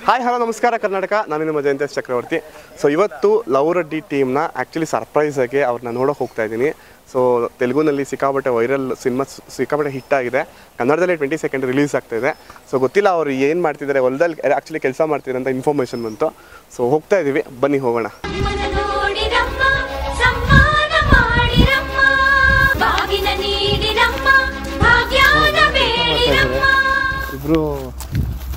Hi hello ನಮಸ್ಕಾರ ಕರ್ನಾಟಕ, ನಾನು ನಿಮ್ಮ ಜಯಂತೇಶ್ ಚಕ್ರವರ್ತಿ. ಸೊ ಇವತ್ತು ಲವ್ ರೆಡ್ಡಿ ಟೀಮ್ನ ಆ್ಯಕ್ಚುಲಿ ಸರ್ಪ್ರೈಸ್ ಆಗಿ ಅವ್ರನ್ನ ನೋಡೋಕೆ ಹೋಗ್ತಾ ಇದ್ದೀನಿ. ಸೊ ತೆಲುಗುನಲ್ಲಿ ಸಿಕ್ಕಾಪಟ್ಟೆ ವೈರಲ್ ಸಿನಿಮಾ, ಸಿಕ್ಕಾಪಟ್ಟೆ ಹಿಟ್ ಆಗಿದೆ. ಕನ್ನಡದಲ್ಲಿ 22 ರಿಲೀಸ್ ಆಗ್ತಾ ಇದೆ. ಸೊ ಗೊತ್ತಿಲ್ಲ ಅವ್ರು ಏನು ಮಾಡ್ತಿದ್ದಾರೆ, ಹೊಲದಲ್ಲಿ ಆ್ಯಕ್ಚುಲಿ ಕೆಲಸ ಮಾಡ್ತಿದ್ದಾರೆ ಅಂತ ಇನ್ಫಾರ್ಮೇಷನ್ ಬಂತು. ಸೊ ಹೋಗ್ತಾ ಇದ್ದೀವಿ, ಬನ್ನಿ ಹೋಗೋಣ. ಇಬ್ಬರು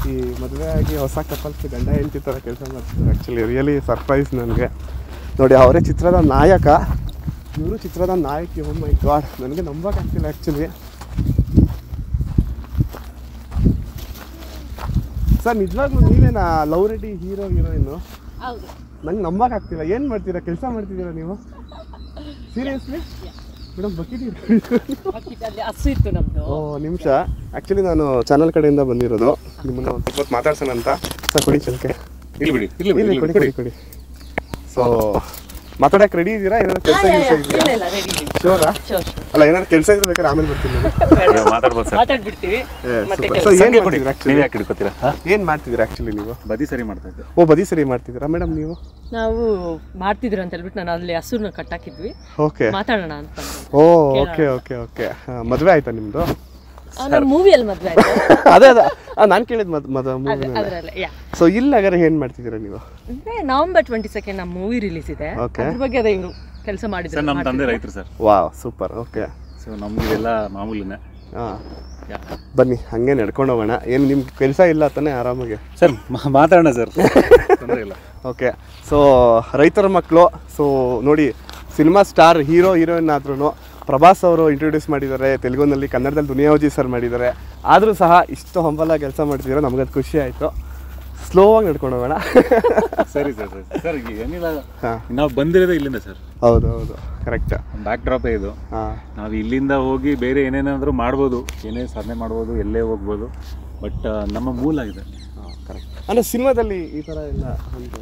ಈ ಮದುವೆ ಆಗಿ ಹೊಸ ಕಪಲ್ಸ್ ಗಂಡ ಹೆಂಡತಿ ಥರ ಕೆಲಸ ಮಾಡ್ತಿದ್ದಾರೆ. ಆ್ಯಕ್ಚುಲಿ ರಿಯಲಿ ಸರ್ಪ್ರೈಸ್ ನನಗೆ. ನೋಡಿ, ಅವರೇ ಚಿತ್ರದ ನಾಯಕ, ಇವರು ಚಿತ್ರದ ನಾಯಕಿ. ಓ ಮೈ ಗಾಡ್, ನನಗೆ ನಂಬೋಕ್ಕಾಗ್ತಿಲ್ಲ ಆ್ಯಕ್ಚುಲಿ. ಸರ್, ನಿಜವಾಗ್ಲೂ ನೀವೇನಾ ಲವ್ ರೆಡ್ಡಿ ಹೀರೋಯಿನ್ನು? ನಂಗೆ ನಂಬೋಕ್ಕಾಗ್ತಿಲ್ಲ. ಏನು ಮಾಡ್ತೀರಾ, ಕೆಲಸ ಮಾಡ್ತಿದ್ದೀರಾ ನೀವು? Seriously madam? ಬಕೆಟ್ ಹಸು ನಮ್ಮದು. ನಿಮಿಷ, ಆ್ಯಕ್ಚುಲಿ ನಾನು ಚಾನಲ್ ಕಡೆಯಿಂದ ಬಂದಿರೋದು. ನಿಮ್ಮನ್ನು ಒಂದು ಸ್ವಲ್ಪ ಮಾತಾಡ್ಸೋಣ ಅಂತ. ಸರ್ ಕೊಡಿ ಚಲಕೆ. ಕೊಡಿ ಕೊಡಿ. ಸೊ ಮಾತಾಡಕ್ಕೆ ರೆಡಿ ಇದ್ದೀರಾ? ಏನಾದ್ರು ಕೆಲಸ ಇದೆಯಾ? ಶೋರಾ? ಅಲ್ಲ, ಏನಾದ್ರು ಕೆಲಸ ಇದ್ರೆ ಬೇಕಾದ್ರೆ ಆಮೇಲೆ ಬರ್ತೀನಿ. ಮಾತಾಡ್ಬಿಡ್ತೀವಿ. ಏನು ಮಾಡ್ತಿದ್ದೀರಾ ಆ್ಯಕ್ಚುಲಿ ನೀವು? ಬದಿ ಸರಿ ಮಾಡ್ತಾ ಇದ್ದೆ. ಓ, ಬದಿ ಸರಿ ಮಾಡ್ತಿದ್ದೀರಾ ಮೇಡಮ್ ನೀವು? ನಾವು ಮಾಡ್ತಿದ್ರು ಅಂತ ಹೇಳ್ಬಿಟ್ಟು ನಾನು ಅಲ್ಲಿ ಹಸುರನ್ನ ಕಟ್ಟಾಕಿದ್ವಿ. ಓಕೆ, ಮಾತಾಡೋಣ ಅಂತ. ಓ ಓಕೆ ಓಕೆ ಓಕೆ. ಮದುವೆ ಆಯ್ತಾ ನಿಮ್ಮದು? ನಮ್ಮ ಮೂವಿಯಲ್ಲಿ ಮದುವೆ ಆಯ್ತು. ಅದೇ ನಾನು ಕೇಳಿದ್ ಮೂವಿ. ಸೊ ಇಲ್ಲಿ ಹಾಗಾದ್ರೆ ಏನು ಮಾಡ್ತಿದ್ದೀರಾ ನೀವು? ಅಂದ್ರೆ November 22 ನಮ್ಮ ಮೂವಿ ರಿಲೀಸ್ ಇದೆ. ಅದ್ರ ಬಗ್ಗೆ ಅದೇ ಇವರು ಕೆಲಸ ಮಾಡಿದ್ರು. ನಮ್ಮ ತಂದೆ ರೈತರು sir. Wow, super. Okay. So ನಮ್ಗೆಲ್ಲ ಮಾಮೂಲಿನೇ. ಹಾಂ, ಬನ್ನಿ ಹಂಗೆ ನಡ್ಕೊಂಡು ಹೋಗೋಣ. ಏನು ನಿಮ್ಮ ಕೆಲಸ ಇಲ್ಲ ತಾನೇ? ಆರಾಮಾಗಿ ಸರ್ ಮಾತಾಡೋಣ ಸರ್, ತೊಂದರೆ ಇಲ್ಲ. ಓಕೆ. ಸೊ ರೈತರ ಮಕ್ಕಳು. ಸೊ ನೋಡಿ, ಸಿನಿಮಾ ಸ್ಟಾರ್ ಹೀರೋ ಹೀರೋಯಿನ್ ಆದ್ರೂ ಪ್ರಭಾಸ್ ಅವರು ಇಂಟ್ರೊಡ್ಯೂಸ್ ಮಾಡಿದ್ದಾರೆ ತೆಲುಗುನಲ್ಲಿ, ಕನ್ನಡದಲ್ಲಿ ದುನಿಯಾವಜಿ ಸರ್ ಮಾಡಿದ್ದಾರೆ. ಆದರೂ ಸಹ ಇಷ್ಟು ಹಂಬಲಾಗಿ ಕೆಲಸ ಮಾಡ್ತಿದ್ದೀರಾ, ನಮಗದು ಖುಷಿ ಆಯಿತು. ಸ್ಲೋ ಆಗಿ ನಡ್ಕೊಂಡು ಹೋಗೋಣ. ಸರಿ ಸರ್. ಸರ್ ಏನಿಲ್ಲ, ನಾವು ಬಂದಿರೋದೇ ಇಲ್ಲಿಂದ ಸರ್. ಹೌದು ಹೌದು, ಕರೆಕ್ಟ್. ಬ್ಯಾಕ್ ಡ್ರಾಪೇ ಇದು. ನಾವು ಇಲ್ಲಿಂದ ಹೋಗಿ ಬೇರೆ ಏನೇನಾದರೂ ಮಾಡ್ಬೋದು, ಏನೇ ಸಾಧನೆ ಮಾಡ್ಬೋದು, ಎಲ್ಲೇ ಹೋಗ್ಬೋದು. ಬಟ್ ನಮ್ಮ ಮೂಲ ಇದೆ. ಕರೆಕ್ಟ್. ಅಂದರೆ ಸಿನಿಮಾದಲ್ಲಿ ಈ ಥರ ಎಲ್ಲ ಒಂದು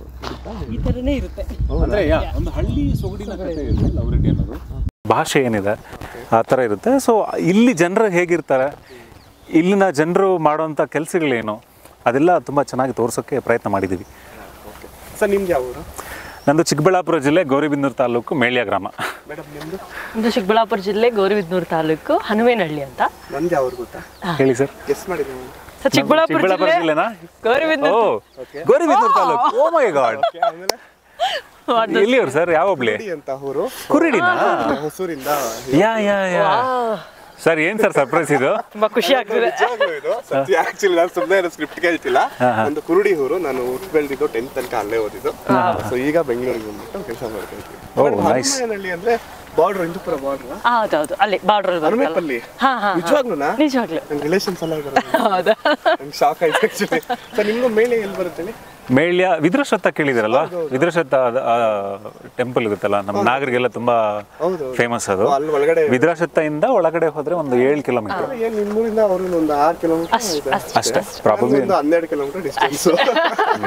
ಈ ಥರನೇ ಇರುತ್ತೆ. ಅಂದರೆ ಒಂದು ಹಳ್ಳಿ ಸೊಗಡಿನ ಕಥೆ ಇದೆ ಲವ್ ರೆಡ್ಡಿ ಅನ್ನೋದು. ಭಾಷೆ ಏನಿದೆ ಆ ಥರ ಇರುತ್ತೆ. ಸೊ ಇಲ್ಲಿ ಜನರು ಹೇಗಿರ್ತಾರೆ, ಇಲ್ಲಿನ ಜನರು ಮಾಡೋವಂಥ ಕೆಲಸಗಳೇನು, ಅದೆಲ್ಲ ತುಂಬ ಚೆನ್ನಾಗಿ ತೋರಿಸೋಕ್ಕೆ ಪ್ರಯತ್ನ ಮಾಡಿದ್ದೀವಿ. ಸರ್, ನಿಮ್ದು ಯಾವ ಊರು? ನಂದು ಚಿಕ್ಕಬಳ್ಳಾಪುರ ಜಿಲ್ಲೆ ಗೌರಿಬಿದನೂರು ತಾಲೂಕು ಮೇಳ್ಯ ಗ್ರಾಮ. ಮೇಡಮ್ ನಿಮ್ಮದು? ಇದು ಚಿಕ್ಕಬಳ್ಳಾಪುರ ಜಿಲ್ಲೆ ಗೌರಿಬಿದನೂರು ತಾಲೂಕು ಹನುಮೇನಹಳ್ಳಿ ಅಂತ. ನಂದು ಯಾವ ಊರು ಗೊತ್ತಾ? ಹೇಳಿ ಸರ್. ಗೆಸ್ ಮಾಡಿದ್ದೀನಿ. ಚಿಕ್ಕಬಳ್ಳಾಪುರ ಜಿಲ್ಲೆನಾ? ಗೌರಿಬಿದನೂರು ತಾಲೂಕು. ಓ ಮೈ ಗಾಡ್. ಎಲ್ಲಿಯವರು ಸರ್? ಯಾವ ಒಬ್ಳಿ ಅಂತ ಊರು? ಕುರುಡಿನಾ? ಹೊಸೂರಿಂದ. ಯಾ ಸರ್, ಏನ್ ಸರ್ ಸರ್ಪ್ರೈಸ್ ಇದು? ತುಂಬಾ ಖುಷಿ ಆಗ್ತಿದೆ. ಆಕ್ಚುಲಿ ನಾನು ಸುಮ್ಮನೆ ಸ್ಕ್ರಿಪ್ಟ್ ಕೇಳ್ತಿಲ್ಲ. ಒಂದು ಕುರುಡಿ ಊರು, ನಾನು ಹುಟ್ಟು ಬೆಳೆದಿದ್ದು 10th ತನಕ ಅಲ್ಲೇ ಓದಿದ್ದು. ಸೊ ಈಗ ಬೆಂಗಳೂರಿಗೆ ಬಂದ್ಬಿಟ್ಟು ಕೆಲಸ ಮಾಡ್ಕೊಳ್ತೀವಿ. ಹನುಮೇನಹಳ್ಳಿ ಅಂದ್ರೆ ಬಾರ್ಡರ್, ಹಿಂದೂಪುರ ಬಾರ್ಡರ್. ಹೌದೌದು, ಅಲ್ಲಿ ಬಾರ್ಡರ್. ಹನುಮೇಪಲ್ಲಿ ನಿಜವಾಗ್ಲೂ ನನ್ನ ರಿಲೇಷನ್ಸ್ ಎಲ್ಲ ಇದ್ದಾರೆ. ಹೌದಾ? ನಂಗೆ ಶಾಕ್ ಆಯ್ತು ಆಕ್ಚುಲಿ. ಸರ್, ನಿಮ್ಗೂ ಮೇಳೆ ಎಲ್ಲಿ ಬರುತ್ತೆ? ಮೇಳ್ಯ ವಿದ್ರಶ್ವತ್ತ ಕೇಳಿದಿರಲ್ವಾ? ವಿದ್ರಶ್ವತ್ತ ಟೆಂಪಲ್ ಇರುತ್ತಲ್ಲ, ನಮ್ಮ ನಾಗರಿಗೆಲ್ಲ ತುಂಬಾ ಫೇಮಸ್ ಅದು. ವಿದ್ರಶ್ವತ್ತ ಇಂದ ಒಳಗಡೆ ಹೋದ್ರೆ ಒಂದು 7 ಕಿಲೋಮೀಟರ್. ನಿಮ್ಮೂರಿಂದ ಅವ್ರಿಗೆ ಒಂದು 6 ಕಿಲೋಮೀಟರ್ ಅಷ್ಟೇ, ಪ್ರಾಬಬ್ಲಿ 12 ಕಿಲೋಮೀಟರ್ ಡಿಸ್ಟೆನ್ಸ್.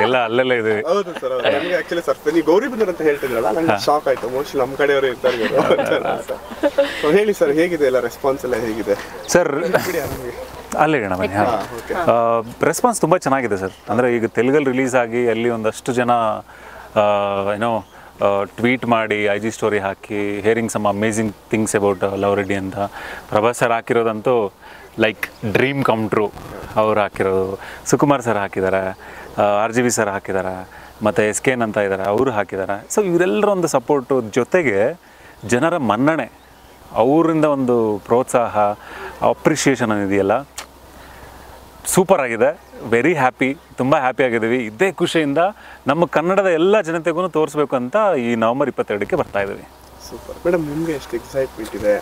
ಎಲ್ಲ ಅಲ್ಲೆಲ್ಲ ಇದೆ. ಹೌದು ಸರ್. ನನಗೆ ಆಕ್ಚುಲಿ ಸರ್ಪ್ರೈಸ್, ನೀವು ಗೌರಿಬಿದನೂರು ಅಂತ ಹೇಳ್ತಿದ್ರಲ್ಲ, ನಂಗೆ ಶಾಕ್ ಆಯ್ತು. ಮೋಸ್ಟ್ಲಿ ನಮ್ಮ ಕಡೆಯವರು ಇರ್ತಾರೆ. ಸೊ ಹೇಳಿ ಸರ್, ಹೇಗಿದೆ ಎಲ್ಲ ರೆಸ್ಪಾನ್ಸ್ ಎಲ್ಲ ಹೇಗಿದೆ ಸರ್? ಅಲ್ಲೇ ಹೇಳೋಣ ಬನ್ನಿ. ರೆಸ್ಪಾನ್ಸ್ ತುಂಬ ಚೆನ್ನಾಗಿದೆ ಸರ್. ಅಂದರೆ ಈಗ ತೆಲುಗಲ್ಲಿ ರಿಲೀಸ್ ಆಗಿ ಅಲ್ಲಿ ಒಂದಷ್ಟು ಜನ ಏನೋ ಟ್ವೀಟ್ ಮಾಡಿ IG ಸ್ಟೋರಿ ಹಾಕಿ hearing some amazing things about Love Reddy ಅಂತ. ಪ್ರಭಾಸ್ ಸರ್ ಹಾಕಿರೋದಂತೂ ಲೈಕ್ ಡ್ರೀಮ್ ಕಮ್ ಟ್ರೂ. ಅವ್ರು ಹಾಕಿರೋದು, ಸುಕುಮಾರ್ ಸರ್ ಹಾಕಿದ್ದಾರೆ, RGV ಸರ್ ಹಾಕಿದ್ದಾರೆ, ಮತ್ತು SKN ಅಂತ ಇದ್ದಾರೆ, ಅವರು ಹಾಕಿದ್ದಾರೆ. ಸೊ ಇವರೆಲ್ಲರ ಒಂದು ಸಪೋರ್ಟು ಜೊತೆಗೆ ಜನರ ಮನ್ನಣೆ, ಅವರಿಂದ ಒಂದು ಪ್ರೋತ್ಸಾಹ, ಅಪ್ರಿಷಿಯೇಷನ್ ಇದೆಯಲ್ಲ, ಸೂಪರ್ ಆಗಿದೆ. ವೆರಿ ಹ್ಯಾಪಿ, ತುಂಬ ಹ್ಯಾಪಿ ಆಗಿದ್ದೀವಿ. ಇದೇ ಖುಷಿಯಿಂದ ನಮ್ಮ ಕನ್ನಡದ ಎಲ್ಲ ಜನತೆಗೂ ತೋರಿಸ್ಬೇಕು ಅಂತ ಈ November 22ಕ್ಕೆ ಬರ್ತಾ ಇದ್ದೀವಿ. ಸೂಪರ್. ಮೇಡಮ್, ನಿಮಗೆ ಎಷ್ಟು ಎಕ್ಸೈಟ್ಮೆಂಟ್ ಇದೆ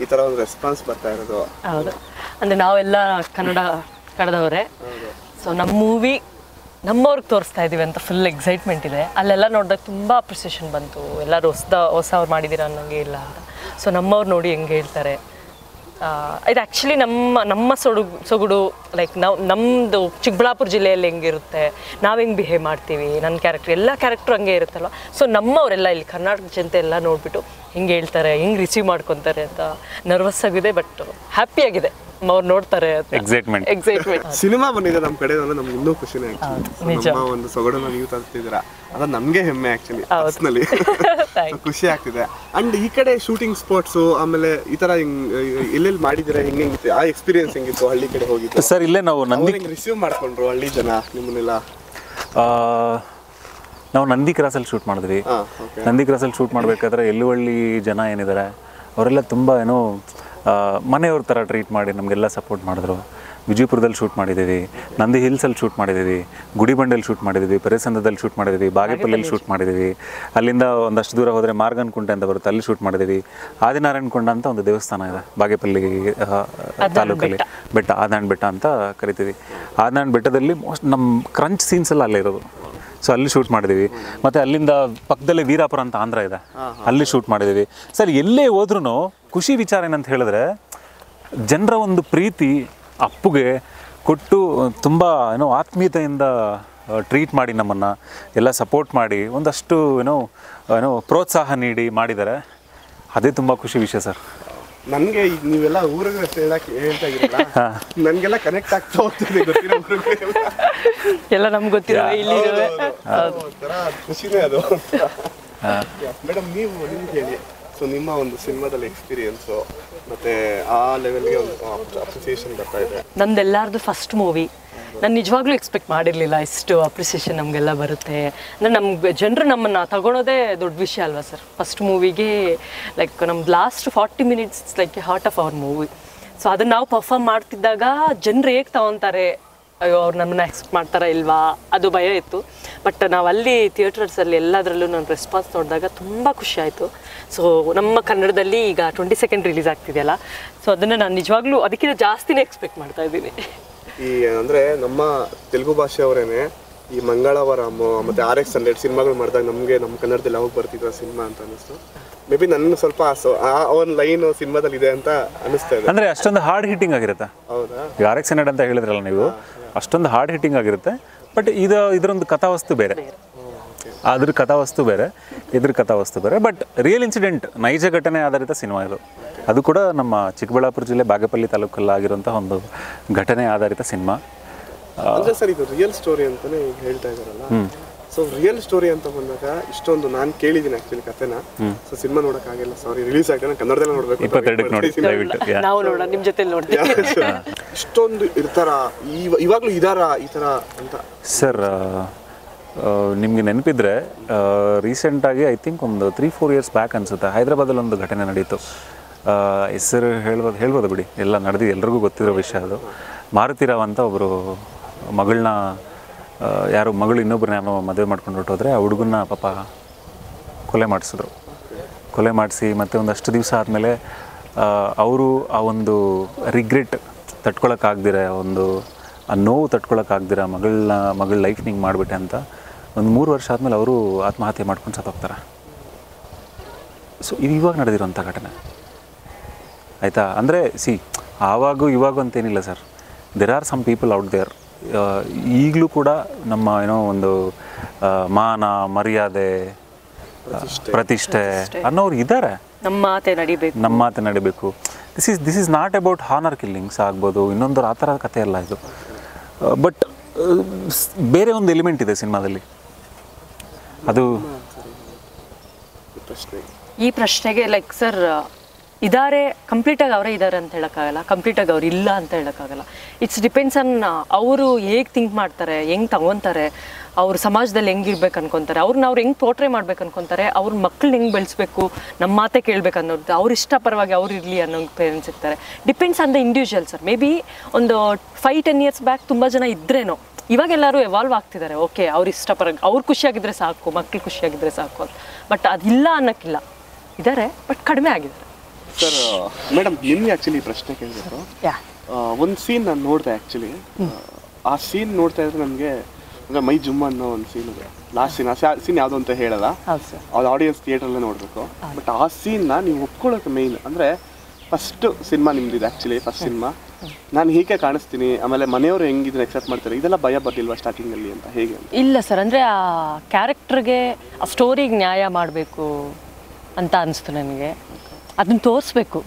ಈ ಥರ ಒಂದು ರೆಸ್ಪಾನ್ಸ್ ಬರ್ತಾ ಇರೋದು? ಹೌದು, ಅಂದರೆ ನಾವೆಲ್ಲ ಕನ್ನಡದವರೇ. ಸೊ ನಮ್ಮ ಮೂವಿ ನಮ್ಮವ್ರಿಗೆ ತೋರಿಸ್ತಾ ಇದ್ದೀವಿ ಅಂತ ಫುಲ್ ಎಕ್ಸೈಟ್ಮೆಂಟ್ ಇದೆ. ಅಲ್ಲೆಲ್ಲ ನೋಡಿದಾಗ ತುಂಬ ಅಪ್ರಿಸಿಯೇಷನ್ ಬಂತು. ಎಲ್ಲರೂ ಹೊಸವ್ರು ಮಾಡಿದ್ದೀರಾ ಅನ್ನೋಂಗೆ ಇಲ್ಲ ಅಂತ. ಸೊ ನಮ್ಮವ್ರು ನೋಡಿ ಹೆಂಗೆ ಹೇಳ್ತಾರೆ. ಇದು ಆ್ಯಕ್ಚುಲಿ ನಮ್ಮ ಸೊಗಡು ಲೈಕ್ ನಮ್ಮದು ಚಿಕ್ಕಬಳ್ಳಾಪುರ ಜಿಲ್ಲೆಯಲ್ಲಿ ಹೆಂಗಿರುತ್ತೆ, ನಾವು ಹೆಂಗೆ ಬಿಹೇವ್ ಮಾಡ್ತೀವಿ, ನನ್ನ ಕ್ಯಾರೆಕ್ಟರ್ ಎಲ್ಲ ಕ್ಯಾರೆಕ್ಟ್ರು ಹಂಗೆ ಇರುತ್ತಲ್ವ. ಸೊ ನಮ್ಮವರೆಲ್ಲ ಇಲ್ಲಿ ಕರ್ನಾಟಕ ಜನತೆ ಎಲ್ಲ ನೋಡಿಬಿಟ್ಟು ಹಿಂಗೆ ಹೇಳ್ತಾರೆ, ಹಿಂಗೆ ರಿಸೀವ್ ಮಾಡ್ಕೊತಾರೆ ಅಂತ ನರ್ವಸ್ ಆಗಿದೆ, ಬಟ್ ಹ್ಯಾಪಿಯಾಗಿದೆ. ಅವ್ರು ನೋಡ್ತಾರೆ ಎಕ್ಸೈಟ್ಮೆಂಟ್. ಸಿನಿಮಾ ಬಂದಿದೆ ನಮ್ಮ ಕಡೆ ಅಂದ್ರೆ ನಮ್ಗೆ ಇನ್ನೂ ಖುಷಿನೇ ಆಕ್ಚುಲಿ. ನಮ್ಮ ಒಂದು ಸೊಗಡನ್ನ ನೀವು ತರ್ತಿದ್ದೀರಾ, ಅದು ನಮಗೆ ಹೆಮ್ಮೆ ಆಕ್ಚುಲಿ ಪರ್ಸನಲಿ. ಖುಷಿ ಆಗ್ತಿದೆ. ಅಂಡ್ ಈ ಕಡೆ ಶೂಟಿಂಗ್ ಸ್ಪಾಟ್ಸ್ ಆಮೇಲೆ ಈ ತರ ಎಲ್ಲೆಲ್ಲಿ ಮಾಡಿದಿರಾ, ಹೆಂಗಿತ್ತು ಆ ಎಕ್ಸ್ಪೀರಿಯನ್ಸ್, ಹೆಂಗಿತ್ತು ಹಳ್ಳಿ ಕಡೆ ಹೋಗಿದ್ದು ಸರ್? ಇಲ್ಲೇ ನಾವು ರಿಸೀವ್ ಮಾಡ್ಕೊಂಡ್ರು ಹಳ್ಳಿ ಜನ ನಿಮ್ಮನ್ನೆಲ್ಲ? ನಾವು ನಂದಿ ಕ್ರಾಸಲ್ಲಿ ಶೂಟ್ ಮಾಡಿದ್ವಿ. ನಂದಿ ಕ್ರಾಸಲ್ಲಿ ಶೂಟ್ ಮಾಡಬೇಕಾದ್ರೆ ಎಲ್ಲುವಳ್ಳಿ ಜನ ಏನಿದ್ದಾರೆ ಅವರೆಲ್ಲ ತುಂಬ ಏನೋ ಮನೆಯವ್ರ ಥರ ಟ್ರೀಟ್ ಮಾಡಿ ನಮಗೆಲ್ಲ ಸಪೋರ್ಟ್ ಮಾಡಿದ್ರು. ವಿಜಯಪುರದಲ್ಲಿ ಶೂಟ್ ಮಾಡಿದ್ದೀವಿ, ನಂದಿ ಹಿಲ್ಸಲ್ಲಿ ಶೂಟ್ ಮಾಡಿದ್ದೀವಿ, ಗುಡಿಬಂಡೆಯಲ್ಲಿ ಶೂಟ್ ಮಾಡಿದ್ದೀವಿ, ಪೆರೇಸಂದ್ರದಲ್ಲಿ ಶೂಟ್ ಮಾಡಿದ್ದೀವಿ, ಬಾಗೇಪಲ್ಲಿಯಲ್ಲಿ ಶೂಟ್ ಮಾಡಿದ್ದೀವಿ. ಅಲ್ಲಿಂದ ಒಂದಷ್ಟು ದೂರ ಹೋದರೆ ಮಾರ್ಗನ್ ಕುಂಟೆ ಅಂತ ಬರುತ್ತೆ, ಅಲ್ಲಿ ಶೂಟ್ ಮಾಡಿದ್ದೀವಿ. ಆದಿನಾರಾಯಣ ಕೊಂಡ ಅಂತ ಒಂದು ದೇವಸ್ಥಾನ ಇದೆ ಬಾಗೇಪಲ್ಲಿ ತಾಲೂಕಲ್ಲಿ, ಬೆಟ್ಟ, ಆದಾಣ್ ಬೆಟ್ಟ ಅಂತ ಕರಿತೀವಿ. ಆದಾಣ್ ಬೆಟ್ಟದಲ್ಲಿ ಮೋಸ್ಟ್ ನಮ್ಮ ಕ್ರಂಚ್ ಸೀನ್ಸ್ ಎಲ್ಲ ಅಲ್ಲೇ ಇರೋದು. ಸೊ ಅಲ್ಲಿ ಶೂಟ್ ಮಾಡಿದ್ದೀವಿ. ಮತ್ತು ಅಲ್ಲಿಂದ ಪಕ್ಕದಲ್ಲೇ ವೀರಾಪುರ ಅಂತ ಆಂಧ್ರ ಇದೆ, ಅಲ್ಲಿ ಶೂಟ್ ಮಾಡಿದ್ದೀವಿ. ಸರ್ ಎಲ್ಲೇ ಹೋದ್ರೂ ಖುಷಿ ವಿಚಾರ ಏನಂತ ಹೇಳಿದ್ರೆ, ಜನರ ಒಂದು ಪ್ರೀತಿ ಅಪ್ಪುಗೆ ಕೊಟ್ಟು ತುಂಬ ಏನೋ ಆತ್ಮೀಯತೆಯಿಂದ ಟ್ರೀಟ್ ಮಾಡಿ ನಮ್ಮನ್ನು ಎಲ್ಲ ಸಪೋರ್ಟ್ ಮಾಡಿ ಒಂದಷ್ಟು ಏನೋ ಪ್ರೋತ್ಸಾಹ ನೀಡಿ ಮಾಡಿದ್ದಾರೆ. ಅದೇ ತುಂಬ ಖುಷಿ ವಿಷಯ ಸರ್. ನನಗೆ ಈಗ ನೀವೆಲ್ಲ ಊರಿಗೆ ಹೇಳಕ್ಕೆ ಹೇಳ್ತಾ ಇದ್ದೀರಲ್ಲ, ನನಗೆಲ್ಲ ಕನೆಕ್ಟ್ ಆಗ್ತಾ ಹೋಗ್ತದೆ, ಗೊತ್ತಿರೋ ಎಲ್ಲ ನಮ್ಗೆ ಗೊತ್ತಿರೋ ಇಲ್ಲಿ ಖುಷಿನೇ ಅದು. ಮೇಡಮ್ ನಿಮ್ಗೆ ಹೇಳಿ, ಸೊ ನಿಮ್ಮ ಒಂದು ಸಿನಿಮಾದಲ್ಲಿ ಎಕ್ಸ್ಪೀರಿಯನ್ಸು ಮತ್ತೆ ಆ ಲೆವೆಲ್ಗೆ ಒಂದು ಅಪ್ರಿಸಿಯೇಷನ್ ಬರ್ತಾ ಇದೆ. ನಂದೆಲ್ಲಾರ್ದು ಫಸ್ಟ್ ಮೂವಿ. ನಾನು ನಿಜವಾಗ್ಲೂ ಎಕ್ಸ್ಪೆಕ್ಟ್ ಮಾಡಿರಲಿಲ್ಲ ಇಷ್ಟು ಅಪ್ರಿಸಿಯೇಷನ್ ನಮಗೆಲ್ಲ ಬರುತ್ತೆ ಅಂದರೆ. ನಮ್ಗೆ ಜನರು ನಮ್ಮನ್ನು ತಗೊಳೋದೇ ದೊಡ್ಡ ವಿಷಯ ಅಲ್ವಾ ಸರ್. ಫಸ್ಟ್ ಮೂವಿಗೆ ಲೈಕ್ ನಮ್ದು last 40 minutes like heart of our movie. So ಅದನ್ನು ನಾವು ಪರ್ಫಾರ್ಮ್ ಮಾಡ್ತಿದ್ದಾಗ ಜನರು ಹೇಗೆ ತಗೊತಾರೆ, ಅಯ್ಯೋ ಅವ್ರು ನಮ್ಮನ್ನ ಎಕ್ಸೆಪ್ಟ್ ಮಾಡ್ತಾರಾ ಇಲ್ವಾ, ಅದು ಭಯ ಇತ್ತು. ಬಟ್ ನಾವು ಅಲ್ಲಿ ಥಿಯೇಟರ್ಸಲ್ಲಿ ಎಲ್ಲದರಲ್ಲೂ ನಾನು ರೆಸ್ಪಾನ್ಸ್ ನೋಡಿದಾಗ ತುಂಬ ಖುಷಿ ಆಯಿತು. ಸೊ ನಮ್ಮ ಕನ್ನಡದಲ್ಲಿ ಈಗ 22nd ರಿಲೀಸ್ ಆಗ್ತಿದೆಯಲ್ಲ, ಸೊ ಅದನ್ನು ನಾನು ನಿಜವಾಗ್ಲೂ ಅದಕ್ಕಿಂತ ಜಾಸ್ತಿನೇ ಎಕ್ಸ್ಪೆಕ್ಟ್ ಮಾಡ್ತಾ ಇದ್ದೀನಿ. ಈ ಅಂದರೆ ನಮ್ಮ ತೆಲುಗು ಭಾಷೆಯವರೇನೆ ಈ ಮಂಗಳವಾರಮ್ಮ ಮತ್ತು RX100 ಸಿನಿಮಾಗಳು ಮಾಡಿದಾಗ ನಮ್ಮ ಕನ್ನಡದಲ್ಲಿ ಯಾವಾಗ ಬರ್ತಿದ್ರು ಸಿನಿಮಾ ಅಂತ ಅನಿಸ್ತು. ಮೇ ಬಿ ನನ್ನ ಸ್ವಲ್ಪ ಆ ಒಂದು ಲೈನ್ ಸಿನಿಮಾದಲ್ಲಿ ಇದೆ ಅಂತ ಅನಿಸ್ತಾ ಇದೆ. ಅಂದರೆ ಅಷ್ಟೊಂದು ಹಾರ್ಡ್ ಹಿಟ್ಟಿಂಗ್ ಆಗಿರುತ್ತೆ. ಹೌದಾ? ಈಗ RX100 ಅಂತ ಹೇಳಿದ್ರಲ್ಲ ನೀವು, ಅಷ್ಟೊಂದು ಹಾರ್ಡ್ ಹಿಟ್ಟಿಂಗ್ ಆಗಿರುತ್ತೆ. ಬಟ್ ಇದರೊಂದು ಕಥಾವಸ್ತು ಬೇರೆ, ಅದ್ರ ಕಥಾವಸ್ತು ಬೇರೆ, ಇದ್ರ ಕಥಾವಸ್ತು ಬೇರೆ. ಬಟ್ ರಿಯಲ್ ಇನ್ಸಿಡೆಂಟ್, ನೈಜ ಘಟನೆ ಆಧಾರಿತ ಸಿನಿಮಾ ಇದು. ಅದು ಕೂಡ ನಮ್ಮ ಚಿಕ್ಕಬಳ್ಳಾಪುರ ಜಿಲ್ಲೆ ಬಾಗೇಪಲ್ಲಿ ತಾಲೂಕಲ್ಲಿ ಆಗಿರುವಂಥ ಒಂದು ಘಟನೆ ಆಧಾರಿತ ಸಿನಿಮಾ. ಅಂದರೆ ಸರ್ ಇದು ರಿಯಲ್ ಸ್ಟೋರಿ ಅಂತಲೇ ಹೇಳ್ತಾ ಇದ್ದಾರಲ್ಲ, ಸೊ ರಿಯಲ್ ಸ್ಟೋರಿ ಅಂತ ಬಂದಾಗ ಇಷ್ಟೊಂದು ನಾನು ಕೇಳಿದ್ದೀನಿ ಆ್ಯಕ್ಚುಲಿ ಕಥೆನ. ಸೊ ಸಿನಿಮಾ ನೋಡೋಕ್ಕಾಗಿಲ್ಲ, ಸಾರಿ, ರಿಲೀಸ್ ಆಗ್ತಾನೆ ಕನ್ನಡದಲ್ಲೇ ನೋಡಬೇಕು. 22ಕ್ಕೆ ನೋಡಿ ದಯವಿಟ್ಟು. ನಾವು ನೋಡೋಣ, ನಿಮ್ಮ ಜೊತೆ ನೋಡ್ತೀವಿ. ಇಷ್ಟೊಂದು ಇರ್ತಾರ ಇವಾಗಲೂ ಇದಾರಾ ಈ ಥರ ಅಂತ? ಸರ್ ನಿಮಗೆ ನೆನಪಿದ್ರೆ ರೀಸೆಂಟಾಗಿ ಐ ಥಿಂಕ್ ಒಂದು 3-4 years ಬ್ಯಾಕ್ ಅನಿಸುತ್ತೆ, ಹೈದರಾಬಾದಲ್ಲಿ ಒಂದು ಘಟನೆ ನಡೀತು. ಹೆಸರು ಹೇಳ್ಬೋದು ಬಿಡಿ, ಎಲ್ಲ ನಡೆದು ಎಲ್ರಿಗೂ ಗೊತ್ತಿರೋ ವಿಷಯ ಅದು. ಮಾರುತಿರಾವ್ ಅಂತ ಒಬ್ಬರು ಮಗಳನ್ನ ಮಗಳು ಇನ್ನೊಬ್ಬರನ್ನ ಮದುವೆ ಮಾಡ್ಕೊಂಡು ಹೊರಟೋದ್ರೆ ಆ ಹುಡುಗನ್ನ ಪಾಪ ಕೊಲೆ ಮಾಡಿಸಿದ್ರು. ಕೊಲೆ ಮಾಡಿಸಿ ಮತ್ತೆ ಒಂದಷ್ಟು ದಿವಸ ಆದಮೇಲೆ ಅವರು ಆ ಒಂದು ರಿಗ್ರೆಟ್ ತಡ್ಕೊಳಕ್ಕಾಗ್ದಿರ, ಆ ನೋವು ತಡ್ಕೊಳಕ್ಕಾಗ್ದಿರ ಮಗಳ ಲೈಫ್ ಹಿಂಗೆ ಮಾಡಿಬಿಟ್ಟೆ ಅಂತ ಒಂದು 3 ವರ್ಷ ಆದಮೇಲೆ ಅವರು ಆತ್ಮಹತ್ಯೆ ಮಾಡ್ಕೊಂಡು ಸತ್ತೋಗ್ತಾರೆ. ಸೊ ಇದು ಇವಾಗ ನಡೆದಿರೋಂಥ ಘಟನೆ ಆಯಿತಾ. ಅಂದರೆ ಇವಾಗೂ ಅಂತೇನಿಲ್ಲ sir, there are some people out there. ಈಗಲೂ ಕೂಡ ನಮ್ಮ ಒಂದು ಮಾನ ಮರ್ಯಾದೆ ಪ್ರತಿಷ್ಠೆ ಅನ್ನೋರು ಇದ್ದಾರೆ. ನಮ್ಮ ಮಾತೆ ನಡಿಬೇಕು. This is not about honour killings ಆಗ್ಬೋದು, ಇನ್ನೊಂದು ಆ ಥರ ಕಥೆ ಅಲ್ಲ ಇದು. ಬಟ್ ಬೇರೆ ಒಂದು ಎಲಿಮೆಂಟ್ ಇದೆ ಸಿನಿಮಾದಲ್ಲಿ. ಅದು ಈ ಪ್ರಶ್ನೆಗೆ ಲೈಕ್ ಸರ್ ಇದ್ದಾರೆ, ಕಂಪ್ಲೀಟಾಗಿ ಅವರೇ ಇದ್ದಾರೆ ಅಂತ ಹೇಳೋಕ್ಕಾಗಲ್ಲ, ಕಂಪ್ಲೀಟಾಗಿ ಅವ್ರು ಇಲ್ಲ ಅಂತ ಹೇಳೋಕ್ಕಾಗಲ್ಲ. ಇಟ್ಸ್ ಡಿಪೆಂಡ್ಸ್ ಆನ್ ಅವರು ಹೇಗೆ ಥಿಂಕ್ ಮಾಡ್ತಾರೆ, ಹೆಂಗೆ ತಗೊತಾರೆ, ಅವ್ರ ಸಮಾಜದಲ್ಲಿ ಹೆಂಗಿರ್ಬೇಕು ಅನ್ಕೊತಾರೆ, ಅವ್ರನ್ನ ಹೆಂಗೆ ಪೋರ್ಟ್ರೇ ಮಾಡ್ಬೇಕು ಅನ್ಕೊತಾರೆ, ಅವ್ರ ಮಕ್ಕಳನ್ನ ಹೆಂಗೆ ಬೆಳೆಸ್ಬೇಕು, ನಮ್ಮ ಮಾತೇ ಕೇಳಬೇಕು ಅನ್ನೋದು, ಅವ್ರ ಇಷ್ಟಪರವಾಗಿ ಅವ್ರು ಇರಲಿ ಅನ್ನೋ ಪೇರೆಂಟ್ಸ್ ಇರ್ತಾರೆ. Depends on the individual sir. May be ಒಂದು 5-10 years ಬ್ಯಾಕ್ ತುಂಬ ಜನ ಇದ್ರೇನೋ, ಇವಾಗೆಲ್ಲರೂ ಎವಾಲ್ವ್ ಆಗ್ತಿದ್ದಾರೆ. ಓಕೆ, ಅವ್ರು ಇಷ್ಟಪರ, ಅವ್ರು ಖುಷಿಯಾಗಿದ್ದರೆ ಸಾಕು, ಮಕ್ಕಳು ಖುಷಿಯಾಗಿದ್ದರೆ ಸಾಕು ಅಂತ. ಬಟ್ ಅದಿಲ್ಲ ಅನ್ನೋಕ್ಕಿಲ್ಲ, ಇದ್ದಾರೆ, ಬಟ್ ಕಡಿಮೆ ಆಗಿದ್ದಾರೆ. ಸರ್ ಮೇಡಮ್ ನಿಮ್ಗೆ ಆ್ಯಕ್ಚುಲಿ ಪ್ರಶ್ನೆ ಕೇಳಿದ್ರು. ಒಂದು ಸೀನ್ ನಾನು ನೋಡಿದೆ ಆ್ಯಕ್ಚುಲಿ. ಆ ಸೀನ್ ನೋಡ್ತಾ ಇದ್ರೆ ನನಗೆ ಅಂದರೆ ಮೈ ಜುಮ್ ಅನ್ನೋ ಒಂದು ಸೀನ್ ಇದೆ. ಲಾಸ್ಟ್ ಸೀನ್, ಆ ಸೀನ್ ಯಾವುದೋ ಅಂತ ಹೇಳಲ್ಲ, ಅದು ಆಡಿಯನ್ಸ್ ಥಿಯೇಟ್ರಲ್ಲೇ ನೋಡಬೇಕು. ಬಟ್ ಆ ಸೀನ್ನ ನೀವು ಒಪ್ಕೊಳ್ಳೋಕೆ ಮೇಯ್ನ್ ಅಂದರೆ ಫಸ್ಟ್ ಸಿನಿಮಾ ನಿಮ್ದಿದೆ ಆ್ಯಕ್ಚುಲಿ, ಫಸ್ಟ್ ಸಿನಿಮಾ. ನಾನು ಹೀಗೆ ಕಾಣಿಸ್ತೀನಿ, ಆಮೇಲೆ ಮನೆಯವರು ಹೆಂಗಿದ್ರೆ ಎಕ್ಸೆಪ್ಟ್ ಮಾಡ್ತಾರೆ, ಇದೆಲ್ಲ ಭಯ ಬರ್ಲಿಲ್ವಾ ಸ್ಟಾರ್ಟಿಂಗಲ್ಲಿ ಅಂತ? ಹೇಗೆ ಅಂತ? ಇಲ್ಲ ಸರ್, ಅಂದರೆ ಆ ಕ್ಯಾರೆಕ್ಟರ್ಗೆ, ಆ ಸ್ಟೋರಿಗೆ ನ್ಯಾಯ ಮಾಡಬೇಕು ಅಂತ ಅನಿಸ್ತು ನನಗೆ. ಅದನ್ನು ತೋರಿಸ್ಬೇಕು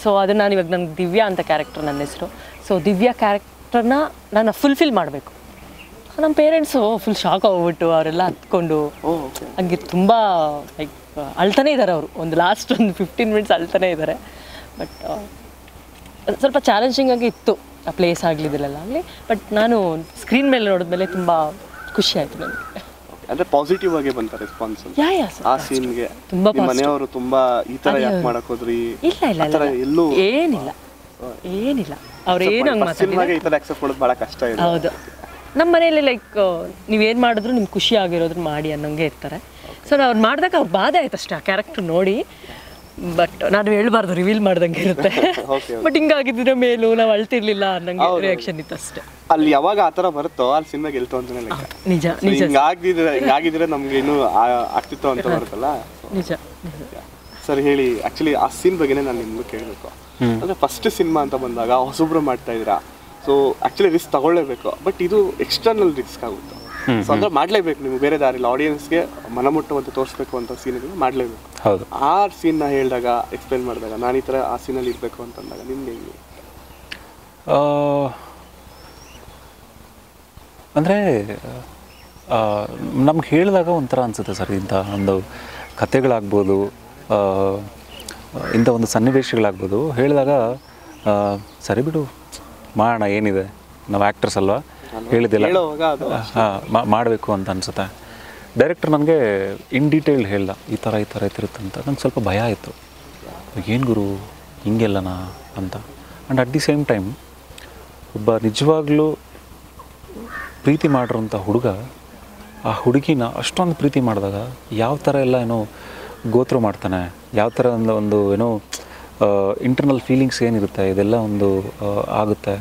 ಸೊ ಅದು ನಾನು ಇವಾಗ ನಂಗೆ ದಿವ್ಯಾ ಅಂತ ಕ್ಯಾರೆಕ್ಟರ್ ನನ್ನ ಹೆಸರು. ಸೊ ದಿವ್ಯಾ ಕ್ಯಾರೆಕ್ಟರ್ನ ನಾನು ಫುಲ್ಫಿಲ್ ಮಾಡಬೇಕು. ನಮ್ಮ ಪೇರೆಂಟ್ಸು ಫುಲ್ ಶಾಕ್ ಆಗ್ಬಿಟ್ಟು ಅವರೆಲ್ಲ ಹತ್ಕೊಂಡು ಹಂಗೆ ತುಂಬ ಲೈಕ್ ಅಳ್ತಾನೆ ಇದ್ದಾರೆ ಅವರು. ಒಂದು ಲಾಸ್ಟ್ ಒಂದು 15 ಮಿನಿಟ್ಸ್ ಅಳ್ತಾನೆ ಇದ್ದಾರೆ. ಬಟ್ ಸ್ವಲ್ಪ ಚಾಲೆಂಜಿಂಗ್ ಆಗಿ ಇತ್ತು ಆ ಪ್ಲೇಸ್ ಆಗಲಿ ಇದೆಲ್ಲ ಆಗಲಿ. ಬಟ್ ನಾನು ಸ್ಕ್ರೀನ್ ಮೇಲೆ ನೋಡಿದ್ಮೇಲೆ ತುಂಬ ಖುಷಿ ಆಯಿತು ನನಗೆ. ಅಂದ್ರೆ ಪಾಸಿಟಿವ್ ಆಗಿ ಬಂತ ರೆಸ್ಪಾನ್ಸ್ ಆ ಸೀನ್ಗೆ? ತುಂಬಾ ಮನೆಯವರು ತುಂಬಾ ಈ ತರ ಯಾಕೆ ಮಾಡಕ್ ಹೋದ್ರಿ? ಇಲ್ಲ ಎಲ್ಲೂ ಏನಿಲ್ಲ ಅವ್ರು ಏನು ಹಂಗೆ ಮಾತಾಡಿದ್ರೆ ಈ ತರ ಅಕ್ಸೆಪ್ಟ್ ಮಾಡೋದು ಬಹಳ ಕಷ್ಟ ಇದೆ. ಹೌದು, ನಮ್ಮ ಮನೆಯಲ್ಲಿ ಲೈಕ್ ನೀವೇನು ಮಾಡಿದ್ರು ನಿಮ್ಗೆ ಖುಷಿ ಆಗಿರೋದ್ರ ಮಾಡಿ ಅನ್ನೋಂಗೆ ಇರ್ತಾರೆ. ಸೊ ನಾವು ಅವ್ರು ಮಾಡಿದಾಗ ಅವ್ರು ಬಾಧೆ ಆಯ್ತು ಅಷ್ಟೇ ಆ ಕ್ಯಾರೆಕ್ಟರ್ ನೋಡಿ. ಬಟ್ ನಾನು ಹೇಳ್ಬಾರ್ದು, ರಿವೀಲ್ ಮಾಡ್ದಂಗೆ ಇರುತ್ತೆ. ಬಟ್ ಹಿಂಗಾಗಿದ್ರೆ ಮೇಲೂ ನಾವು ಅಳ್ತಿರ್ಲಿಲ್ಲ ಅನ್ನಂಗೆ ರಿಯಾಕ್ಷನ್ ಇತ್ತು ಅಷ್ಟೇ. ಅಲ್ಲಿ ಯಾವಾಗ ಆ ಥರ ಬರುತ್ತೋ ಅಲ್ಲಿ ಸಿನಿಮಾ ಗೆಲ್ತು ಅಂತಾನೆ ಲೆಕ್ಕ. ನಿಜ ಹಿಂಗಾಗಿದ್ರೆ ನಮ್ಗೆ ಇನ್ನೂ ಆಗ್ತಿತ್ತು ಅಂತ ಬರುತ್ತಲ್ಲ. ನಿಜ. ಸರ್ ಹೇಳಿ, ಆಕ್ಚುಲಿ ಆ ಸೀನ್ ಬಗ್ಗೆನೇ ನಾನು ನಿಮ್ಗೆ ಕೇಳಬೇಕು. ಅಂದ್ರೆ ಫಸ್ಟ್ ಸಿನಿಮಾ ಅಂತ ಬಂದಾಗ ಹೊಸಬ್ರು ಮಾಡ್ತಾ ಇದ್ದೀರಾ, ಸೊ ಆಕ್ಚುಲಿ ರಿಸ್ಕ್ ತಗೊಳ್ಳೇಬೇಕು. ಬಟ್ ಇದು ಎಕ್ಸ್ಟರ್ನಲ್ ರಿಸ್ಕ್ ಆಗುತ್ತೆ. ಸೊ ಅಂದ್ರೆ ಮಾಡ್ಲೇಬೇಕು, ನಿಮ್ಗೆ ಬೇರೆ ದಾರಿ ಇಲ್ಲ. ಆಡಿಯನ್ಸ್ಗೆ ಮನಮುಟ್ಟುವಂತೆ ತೋರಿಸ್ಬೇಕು ಅಂತ ಸೀನ್ಗಳು ಮಾಡ್ಲೇಬೇಕು. ಹೌದು. ಆ ಸೀನ್ನ ಹೇಳಿದಾಗ, ಎಕ್ಸ್ಪ್ಲೇನ್ ಮಾಡಿದಾಗ, ನಾನು ಈ ಥರ ಆ ಸೀನಲ್ಲಿ ಇರಬೇಕು ಅಂತಂದಾಗ ನಿಮ್ಗೆ ಹೆಂಗೆ? ಅಂದರೆ ನಮ್ಗೆ ಹೇಳಿದಾಗ ಒಂಥರ ಅನಿಸುತ್ತೆ ಸರ್, ಇಂಥ ಒಂದು ಕಥೆಗಳಾಗ್ಬೋದು, ಇಂಥ ಒಂದು ಸನ್ನಿವೇಶಗಳಾಗ್ಬೋದು ಹೇಳಿದಾಗ ಸರಿ ಬಿಡು ಮಾಡೋಣ, ಏನಿದೆ, ನಾವು ಆ್ಯಕ್ಟರ್ಸ್ ಅಲ್ವಾ, ಹೇಳಿದೆಲ್ಲ ಮಾಡಬೇಕು ಅಂತ ಅನಿಸುತ್ತೆ. ಡೈರೆಕ್ಟರ್ ನನಗೆ ಇನ್ ಡೀಟೇಲ್ ಹೇಳ್ದ, ಈ ಥರ ಇತ್ತಿರುತ್ತೆ ಅಂತ. ನಂಗೆ ಸ್ವಲ್ಪ ಭಯ ಆಯಿತು, ಏನು ಗುರು ಹಿಂಗೆಲ್ಲನಾ ಅಂತ. And at the same time ಒಬ್ಬ ನಿಜವಾಗ್ಲೂ ಪ್ರೀತಿ ಮಾಡಿರೋಂಥ ಹುಡುಗ ಆ ಹುಡುಗಿನ ಅಷ್ಟೊಂದು ಪ್ರೀತಿ ಮಾಡಿದಾಗ ಯಾವ ಥರ ಎಲ್ಲ ಏನೋ ಗೋತ್ರು ಮಾಡ್ತಾನೆ, ಯಾವ ಥರ ಒಂದು ಏನೋ ಇಂಟರ್ನಲ್ ಫೀಲಿಂಗ್ಸ್ ಏನಿರುತ್ತೆ ಇದೆಲ್ಲ ಒಂದು ಆಗುತ್ತೆ,